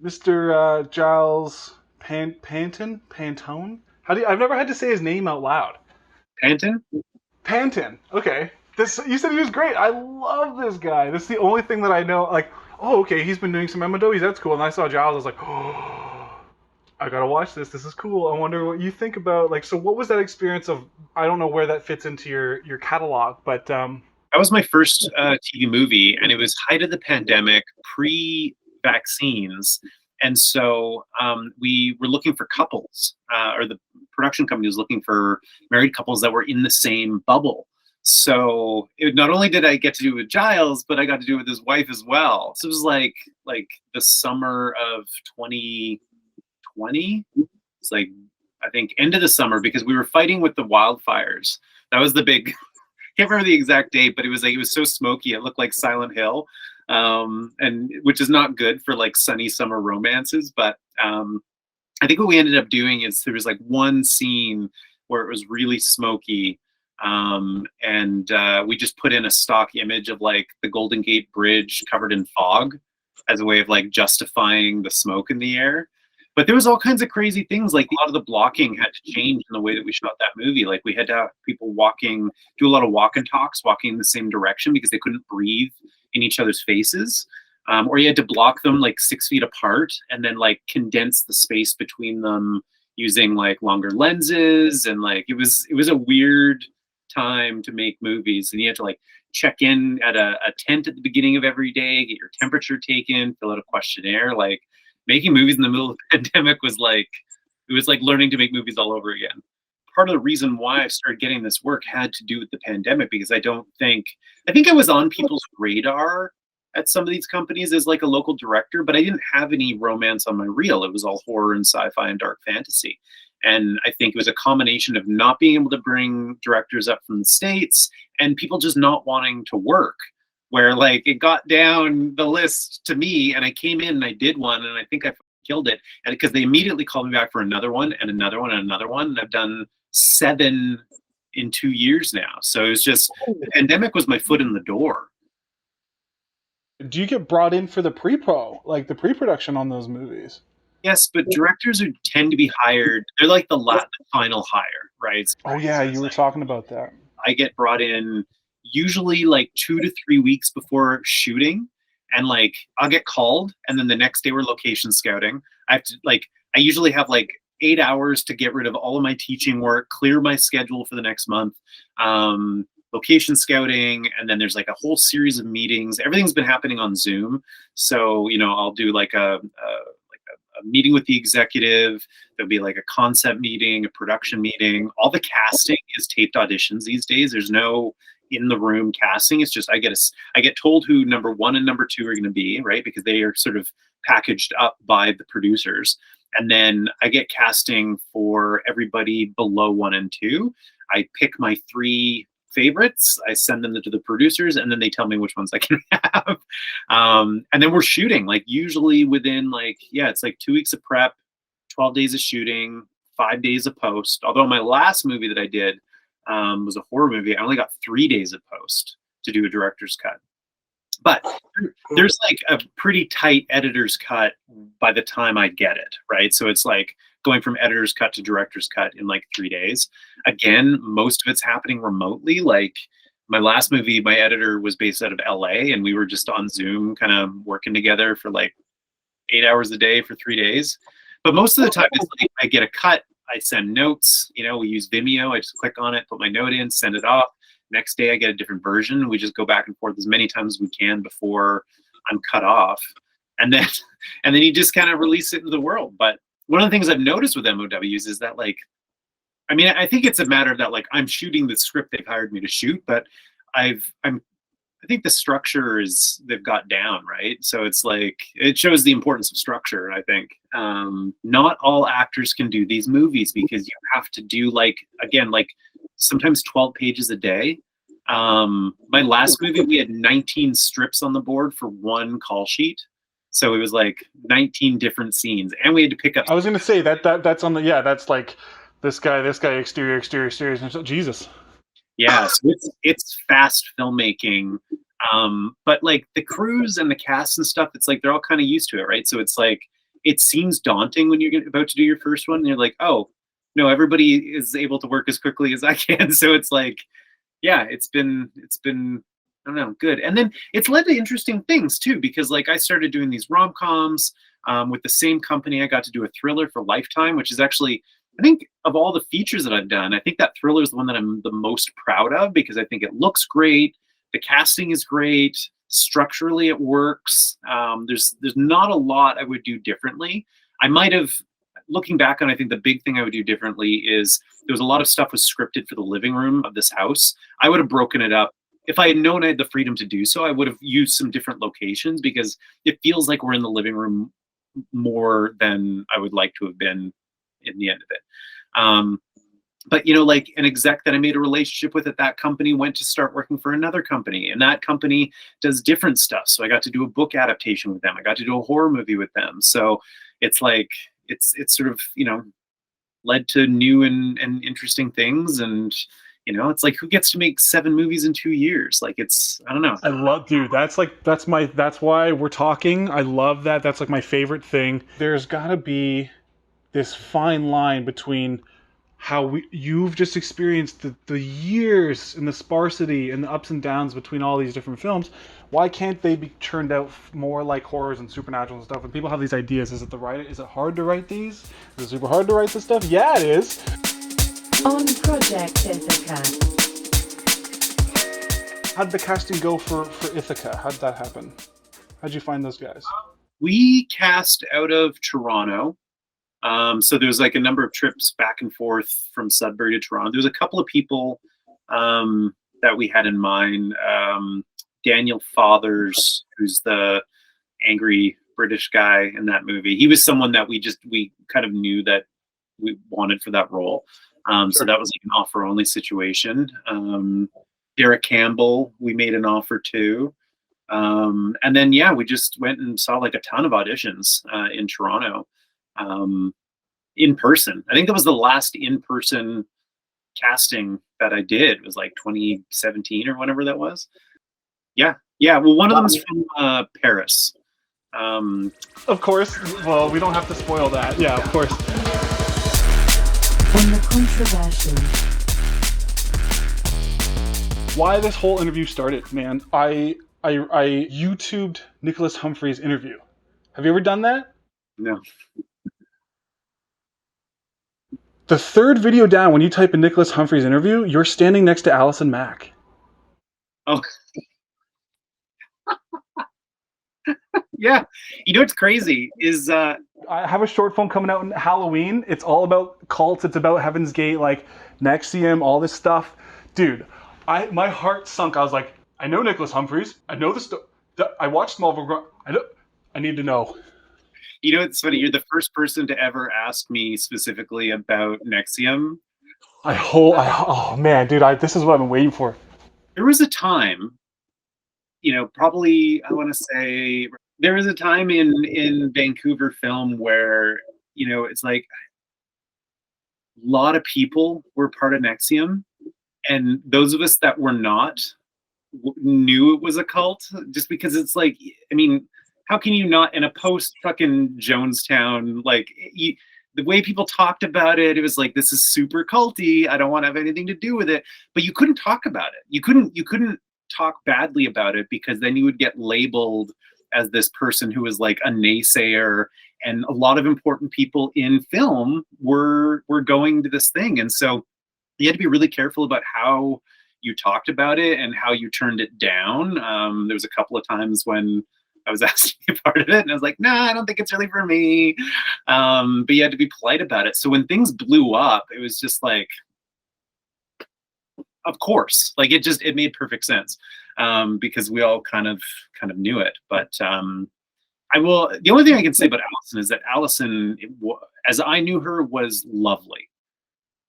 Mr. Giles Pantone, I've never had to say his name out loud. Panton? Panton. Okay. You said he was great. I love this guy. This is the only thing that I know. Like, oh, okay, he's been doing some MMOs. That's cool. And I saw Giles. I was like, oh, I gotta watch this. This is cool. I wonder what you think about. Like, so what was that experience of? I don't know where that fits into your catalog, but that was my first TV movie, and it was height of the pandemic, pre-vaccines. And so we were looking for couples, or the production company was looking for married couples that were in the same bubble. So not only did I get to do it with Giles, but I got to do it with his wife as well. So it was like the summer of 2020. It's like, I think, end of the summer, because we were fighting with the wildfires. That was the big, can't remember the exact date, but it was so smoky. It looked like Silent Hill. And which is not good for like sunny summer romances. But I think what we ended up doing is there was like one scene where it was really smoky. And we just put in a stock image of like the Golden Gate Bridge covered in fog as a way of like justifying the smoke in the air. But there was all kinds of crazy things. Like a lot of the blocking had to change in the way that we shot that movie. Like we had to have people do a lot of walk and talks, walking in the same direction because they couldn't breathe in each other's faces. Or you had to block them like 6 feet apart and then like condense the space between them using like longer lenses. And like, it was a weird time to make movies, and you had to like check in at a tent at the beginning of every day, get your temperature taken, fill out a questionnaire. Like making movies in the middle of the pandemic was like learning to make movies all over again. Part of the reason why I started getting this work had to do with the pandemic, because I think I was on people's radar at some of these companies as like a local director, but I didn't have any romance on my reel. It was all horror and sci-fi and dark fantasy. And I think it was a combination of not being able to bring directors up from the States and people just not wanting to work, where like it got down the list to me and I came in and I did one and I think I killed it. And because they immediately called me back for another one and another one and another one. And I've done 7 in 2 years now. So it was just, the pandemic was my foot in the door. do you get brought in for the pre-pro, like the pre-production on those movies? Yes, but directors tend to be hired. They're like the final hire, right? Oh yeah, you were talking about that. I get brought in usually like 2 to 3 weeks before shooting, and like I'll get called, and then the next day we're location scouting. I usually have like 8 hours to get rid of all of my teaching work, clear my schedule for the next month, location scouting, and then there's like a whole series of meetings. Everything's been happening on Zoom, so I'll do like a meeting with the executive. There'll be like a concept meeting, a production meeting. All the casting is taped auditions these days. There's no in the room casting. It's just I get told who number 1 and number 2 are going to be, right? Because they are sort of packaged up by the producers. And then I get casting for everybody below 1 and 2. I pick my 3 favorites, I send them to the producers, and then they tell me which ones I can have. And then we're shooting, like usually within it's like 2 weeks of prep, 12 days of shooting, 5 days of post. Although my last movie that I did was a horror movie, I only got 3 days of post to do a director's cut. But there's like a pretty tight editor's cut by the time I get it, right? So it's like going from editor's cut to director's cut in like 3 days. Again, most of it's happening remotely. Like my last movie, my editor was based out of LA, and we were just on Zoom kind of working together for like 8 hours a day for 3 days. But most of the time it's like I get a cut, I send notes, we use Vimeo, I just click on it, put my note in, send it off. Next day I get a different version. We just go back and forth as many times as we can before I'm cut off. And then you just kind of release it into the world. But one of the things I've noticed with MOWs is that I think it's a matter of that, like I'm shooting the script they've hired me to shoot, but I think the structure they've got down, right? So it's like, it shows the importance of structure, I think. Not all actors can do these movies because you have to do sometimes 12 pages a day. My last movie, we had 19 strips on the board for one call sheet. So it was like 19 different scenes, and we had to pick up. I was going to say that's on the, that's like this guy, exterior, Jesus. Yeah, so it's fast filmmaking. But like the crews and the cast and stuff, it's like they're all kind of used to it, right? So it's like, it seems daunting when you're about to do your first one, and you're like, oh, everybody is able to work as quickly as I can. So it's like, yeah, it's been I don't know, good. And then it's led to interesting things too, because like I started doing these rom-coms with the same company. I got to do a thriller for Lifetime, which is actually, I think of all the features that I've done, I think that thriller is the one that I'm the most proud of, because I think it looks great. The casting is great. Structurally, it works. There's not a lot I would do differently. I might have, looking back on, I think the big thing I would do differently is there was a lot of stuff was scripted for the living room of this house. I would have broken it up. If I had known I had the freedom to do so, I would have used some different locations, because it feels like we're in the living room more than I would like to have been in the end of it. But like an exec that I made a relationship with at that company went to start working for another company, and that company does different stuff. So I got to do a book adaptation with them. I got to do a horror movie with them. So it's like, it's sort of, led to new and interesting things. And, it's like, who gets to make 7 movies in 2 years? Like, I don't know. I love, dude, that's why we're talking. I love that. That's like my favorite thing. There's gotta be this fine line between how you've just experienced the years and the sparsity and the ups and downs between all these different films. Why can't they be churned out more like horrors and supernatural and stuff? And people have these ideas. Is it hard to write these? Is it super hard to write this stuff? Yeah, it is. On Project Ithaca. How'd the casting go for Ithaca? How'd that happen? How'd you find those guys? We cast out of Toronto. So there was like a number of trips back and forth from Sudbury to Toronto. There was a couple of people that we had in mind. Daniel Fathers, who's the angry British guy in that movie. He was someone that we kind of knew that we wanted for that role. So that was like an offer only situation. Derek Campbell, we made an offer to. And then, yeah, we just went and saw like a ton of auditions in Toronto. In person. I think that was the last in-person casting that I did. It was like 2017 or whenever that was. Yeah. Well, one of them is from Paris. Of course. Well, we don't have to spoil that. Yeah, of course. On the controversial. Why this whole interview started, man? I YouTubed Nicholas Humphries' interview. Have you ever done that? No. The third video down, when you type in Nicholas Humphries' interview, you're standing next to Alison Mack. Oh. Yeah. What's crazy is I have a short film coming out in Halloween. It's all about cults. It's about Heaven's Gate, like NXIVM, all this stuff. Dude, my heart sunk. I was like, I know Nicholas Humphries. I know this. I watched Smallville. I need to know. It's funny. You're the first person to ever ask me specifically about NXIVM. Oh man, dude, this is what I've been waiting for. There was a time, probably I want to say there was a time in Vancouver film where it's like a lot of people were part of NXIVM, and those of us that were not knew it was a cult, just because it's like, I mean, how can you not, in a post fucking Jonestown, like the way people talked about it, it was like, this is super culty. I don't want to have anything to do with it. But you couldn't talk about it. You couldn't talk badly about it, because then you would get labeled as this person who was like a naysayer. And a lot of important people in film were going to this thing. And so you had to be really careful about how you talked about it and how you turned it down. There was a couple of times when I was asked to be a part of it, and I was like, nah, I don't think it's really for me. But you had to be polite about it. So when things blew up, it was just like, of course, like it made perfect sense, because we all kind of knew it. But the only thing I can say about Alison is that Alison, as I knew her, was lovely.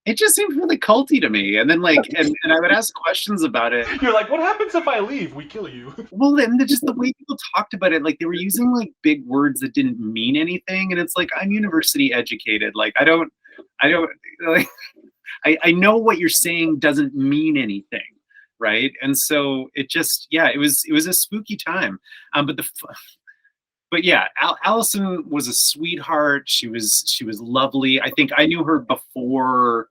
It just seemed really culty to me. And then and I would ask questions about it. You're like, what happens if I leave? We kill you. Well, then just the way people talked about it, like they were using like big words that didn't mean anything. And it's like, I'm university educated. Like, I don't like, I know what you're saying doesn't mean anything. Right. And so it just, yeah, it was a spooky time. But but yeah, Alison was a sweetheart. She was lovely. I think I knew her before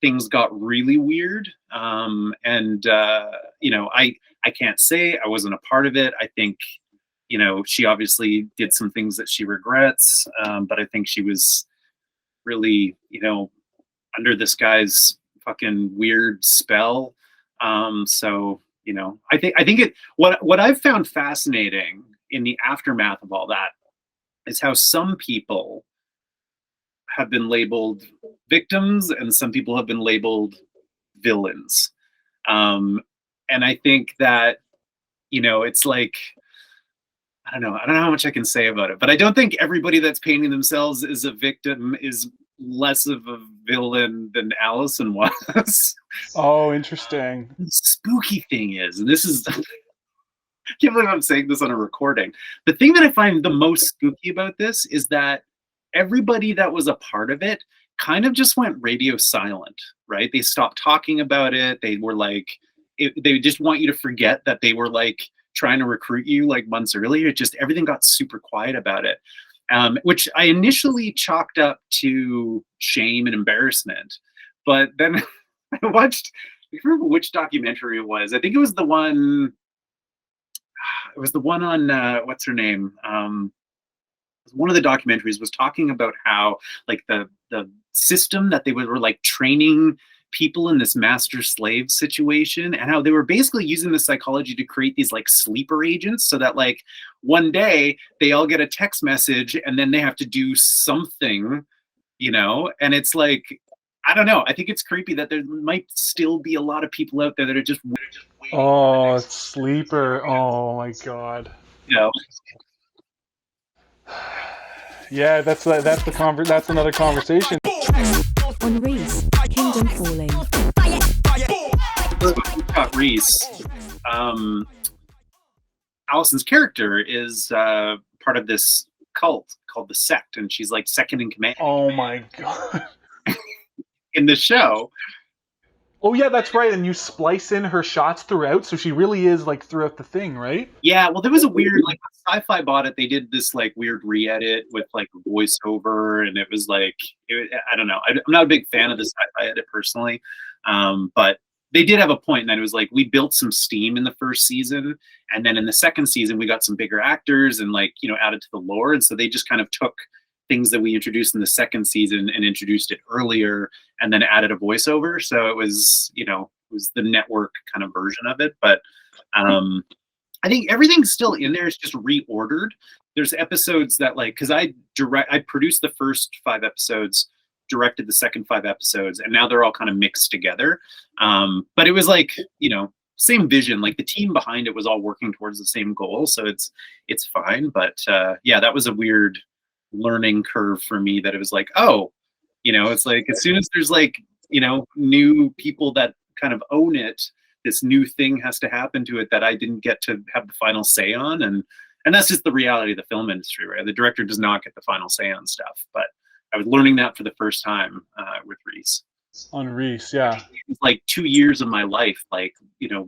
things got really weird. You know, I can't say I wasn't a part of it. I think, you know, she obviously did some things that she regrets, but I think she was really, you know, under this guy's fucking weird spell. So, you know, I think what I've found fascinating in the aftermath of all that is how some people have been labeled victims and some people have been labeled villains. And I think that, you know, it's like, I don't know how much I can say about it, but I don't think everybody that's painting themselves as a victim is less of a villain than Alison was. Oh, interesting. The spooky thing is, and this is, I can't believe I'm saying this on a recording. The thing that I find the most spooky about this is that everybody that was a part of it kind of just went radio silent, right? They stopped talking about it. They were like, they just want you to forget that they were like trying to recruit you like months earlier. It just, everything got super quiet about it, which I initially chalked up to shame and embarrassment. But then I watched, I can't remember which documentary it was. I think it was the one on, what's her name? One of the documentaries was talking about how like the system that they were like training people in this master slave situation, and how they were basically using the psychology to create these like sleeper agents, so that like one day they all get a text message and then they have to do something, you know. And it's like, I don't know, I think it's creepy that there might still be a lot of people out there that are just waiting. Oh, sleeper. Oh my god. You know. Yeah, that's another conversation. On RIESE, Kingdom Falling. RIESE. Alison's character is part of this cult called the Sect, and she's like second in command. Oh my god. In the show. Oh yeah, that's right. And you splice in her shots throughout, so she really is like throughout the thing, right? Yeah, well, there was a weird, like, Sci-Fi bought it. They did this like weird re-edit with like voiceover, and it was like, I don't know. I'm not a big fan of the Sci-Fi edit personally, but they did have a point, and then it was like we built some steam in the first season, and then in the second season we got some bigger actors and like, you know, added to the lore, and so they just kind of took things that we introduced in the second season and introduced it earlier and then added a voiceover. So it was, you know, it was the network kind of version of it. But I think everything's still in there. It's just reordered. There's episodes that like, cause I produced the first 5 episodes, directed the second 5 episodes, and now they're all kind of mixed together. But it was like, you know, same vision, like the team behind it was all working towards the same goal. So it's fine. But yeah, that was a weird learning curve for me, that it was like, oh, you know, it's like as soon as there's like, you know, new people that kind of own it, this new thing has to happen to it that I didn't get to have the final say on. And that's just the reality of the film industry, right? The director does not get the final say on stuff. But I was learning that for the first time with RIESE. On RIESE, yeah. It's like 2 years of my life, like, you know,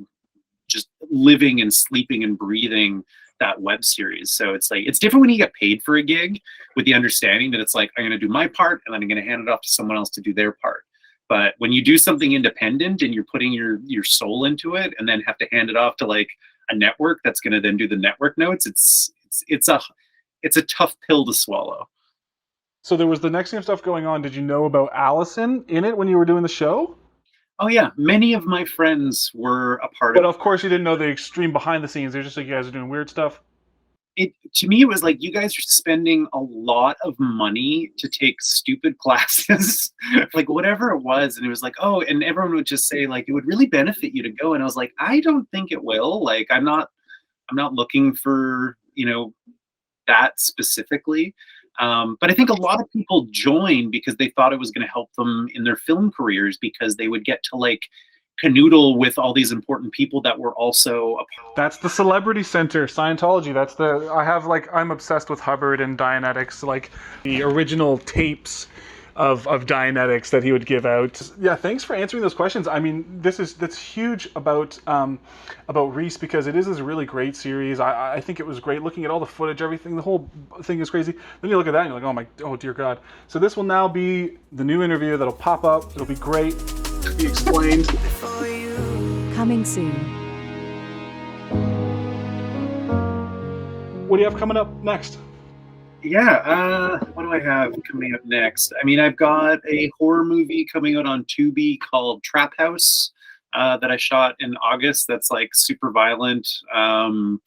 just living and sleeping and breathing that web series. So it's like, it's different when you get paid for a gig with the understanding that it's like, I'm going to do my part and then I'm going to hand it off to someone else to do their part. But when you do something independent and you're putting your soul into it and then have to hand it off to like a network that's going to then do the network notes, it's a tough pill to swallow. So there was the NXIVM stuff going on. Did you know about Alison in it when you were doing the show? Oh yeah, many of my friends were a part of it. But of course you didn't know the extreme behind the scenes. They're just like, you guys are doing weird stuff. To me, it was like, you guys are spending a lot of money to take stupid classes, like whatever it was. And it was like, oh, and everyone would just say like, it would really benefit you to go. And I was like, I don't think it will. Like, I'm not looking for, you know, that specifically. But I think a lot of people joined because they thought it was going to help them in their film careers, because they would get to like canoodle with all these important people that were also a part. That's the Celebrity Center, Scientology. I'm obsessed with Hubbard and Dianetics, like the original tapes of Dianetics that he would give out. Yeah, thanks for answering those questions. I mean, that's huge about RIESE, because it is this really great series. I think it was great looking at all the footage, everything. The whole thing is crazy. Then you look at that and you're like, oh dear God. So this will now be the new interview that'll pop up. It'll be great. Be explained. Coming soon. What do you have coming up next? Yeah, what do I have coming up next? I mean, I've got a horror movie coming out on Tubi called Trap House that I shot in August. That's like super violent, and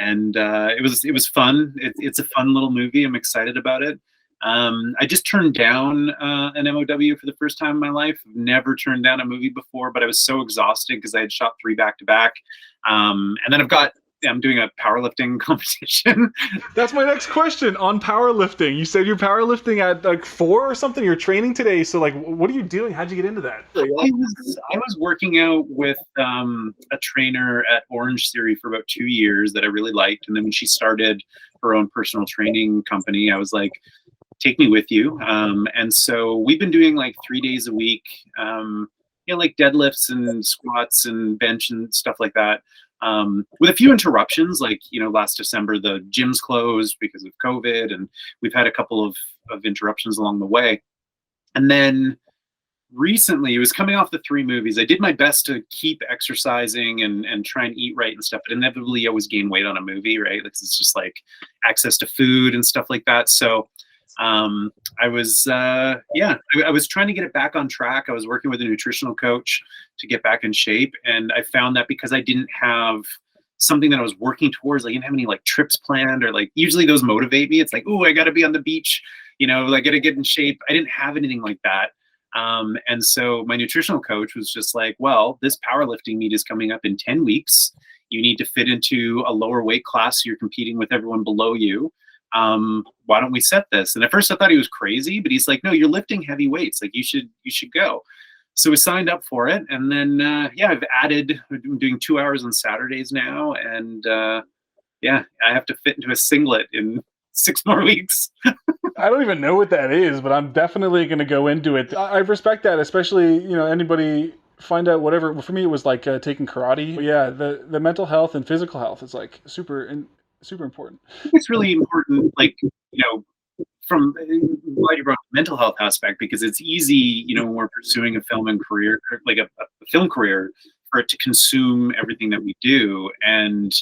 it was fun. It's a fun little movie. I'm excited about it. I just turned down an MOW for the first time in my life. I've never turned down a movie before, but I was so exhausted because I had shot 3 back-to-back. And then I'm doing a powerlifting competition. That's my next question on powerlifting. You said you're powerlifting at like 4 or something. You're training today. So like, what are you doing? How'd you get into that? I was working out with a trainer at Orange Theory for about 2 years that I really liked. And then when she started her own personal training company, I was like, take me with you. And so we've been doing like 3 days a week, like deadlifts and squats and bench and stuff like that. With a few interruptions, like, last December, the gyms closed because of COVID, and we've had a couple of interruptions along the way. And then recently, it was coming off the 3 movies. I did my best to keep exercising and try and eat right and stuff, but inevitably I always gain weight on a movie, right? It's just like access to food and stuff like that. So I was trying to get it back on track. I was working with a nutritional coach to get back in shape, and I found that because I didn't have something that I was working towards, like I didn't have any like trips planned, or like usually those motivate me. It's like, oh, I got to be on the beach, I got to get in shape. I didn't have anything like that. And so my nutritional coach was just like, well, this powerlifting meet is coming up in 10 weeks. You need to fit into a lower weight class. So you're competing with everyone below you. Why don't we set this? And at first I thought he was crazy, but he's like, no, you're lifting heavy weights. Like you should go. So we signed up for it. And then, I'm doing 2 hours on Saturdays now. And I have to fit into a singlet in 6 more weeks. I don't even know what that is, but I'm definitely going to go into it. I respect that, especially, anybody find out whatever. For me, it was like taking karate. But yeah, the mental health and physical health is like super important. I think it's really important, like, from why you brought up the mental health aspect, because it's easy, when we're pursuing a film and career, like a film career, for it to consume everything that we do. And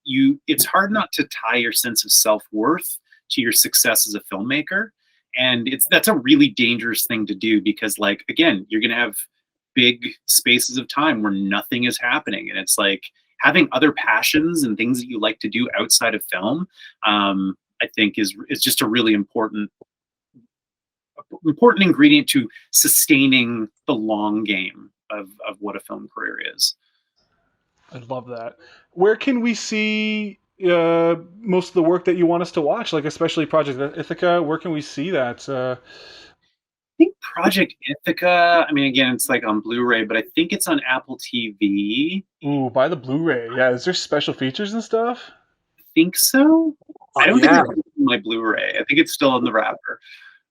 it's hard not to tie your sense of self-worth to your success as a filmmaker. And that's a really dangerous thing to do, because like, again, you're going to have big spaces of time where nothing is happening. And it's like, having other passions and things that you like to do outside of film, I think is just a really important ingredient to sustaining the long game of what a film career is. I love that. Where can we see most of the work that you want us to watch? Like especially Project Ithaca. Where can we see that? I think Project Ithaca, I mean, again, it's like on Blu-ray, but I think it's on Apple TV. Ooh, buy the Blu-ray. Yeah, is there special features and stuff? I think so. I don't think it's my Blu-ray. I think it's still in the wrapper.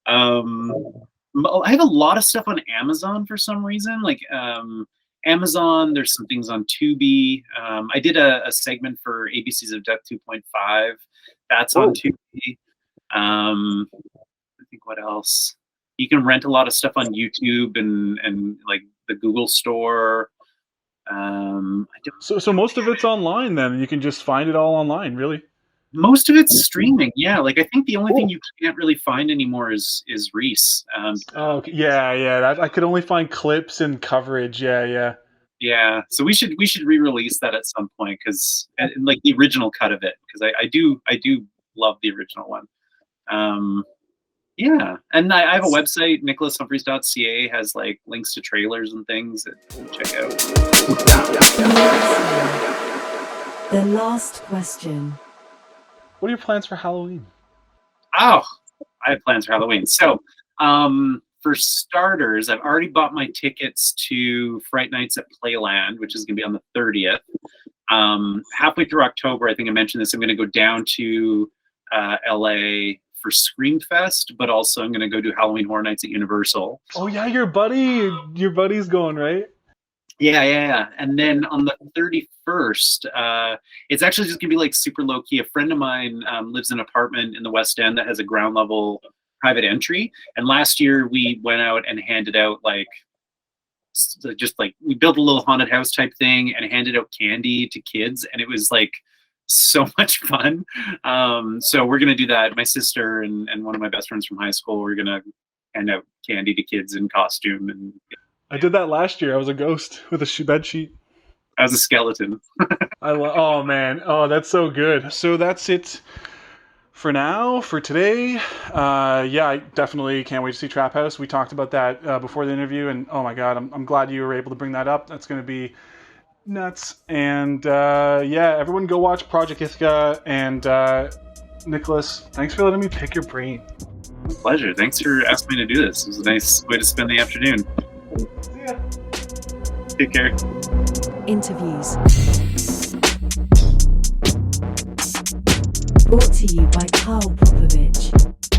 I have a lot of stuff on Amazon for some reason. Like Amazon, there's some things on Tubi. I did a segment for ABC's Abduct 2.5. That's on Tubi. I think what else? You can rent a lot of stuff on YouTube and like the Google store. So most of it's online then. You can just find it all online, really? Most of it's streaming, yeah. Like I think the only thing you can't really find anymore is RIESE. Okay. Yeah. I could only find clips and coverage. Yeah. Yeah. So we should re-release that at some point, because like the original cut of it, because I do love the original one. Yeah, and I have a website, nicholashumphrys.ca, has like links to trailers and things that you can check out. The last question. What are your plans for Halloween? Oh, I have plans for Halloween. So, for starters, I've already bought my tickets to Fright Nights at Playland, which is going to be on the 30th. Halfway through October, I think I mentioned this, I'm going to go down to LA for Screamfest, but also I'm going to go do Halloween Horror Nights at Universal. Oh yeah, your buddy's going, right? Yeah. And then on the 31st, it's actually just gonna be like super low key. A friend of mine lives in an apartment in the West End that has a ground level private entry. And last year we went out and handed out like, just like we built a little haunted house type thing and handed out candy to kids. And it was like so much fun. So we're gonna do that. My sister and one of my best friends from high school, we're gonna hand out candy to kids in costume. And I did that last year. I was a ghost with a bed sheet. as a skeleton. Oh man, oh that's so good. So that's it for now, for today. Yeah, I definitely can't wait to see Trap House. We talked about that before the interview, and oh my god, I'm glad you were able to bring that up. That's going to be nuts. And yeah, everyone go watch Project Ithaca. And Nicholas, thanks for letting me pick your brain. Pleasure. Thanks for asking me to do this. It was a nice way to spend the afternoon. See ya. Take care. Interviews. Brought to you by Kyle Popovich.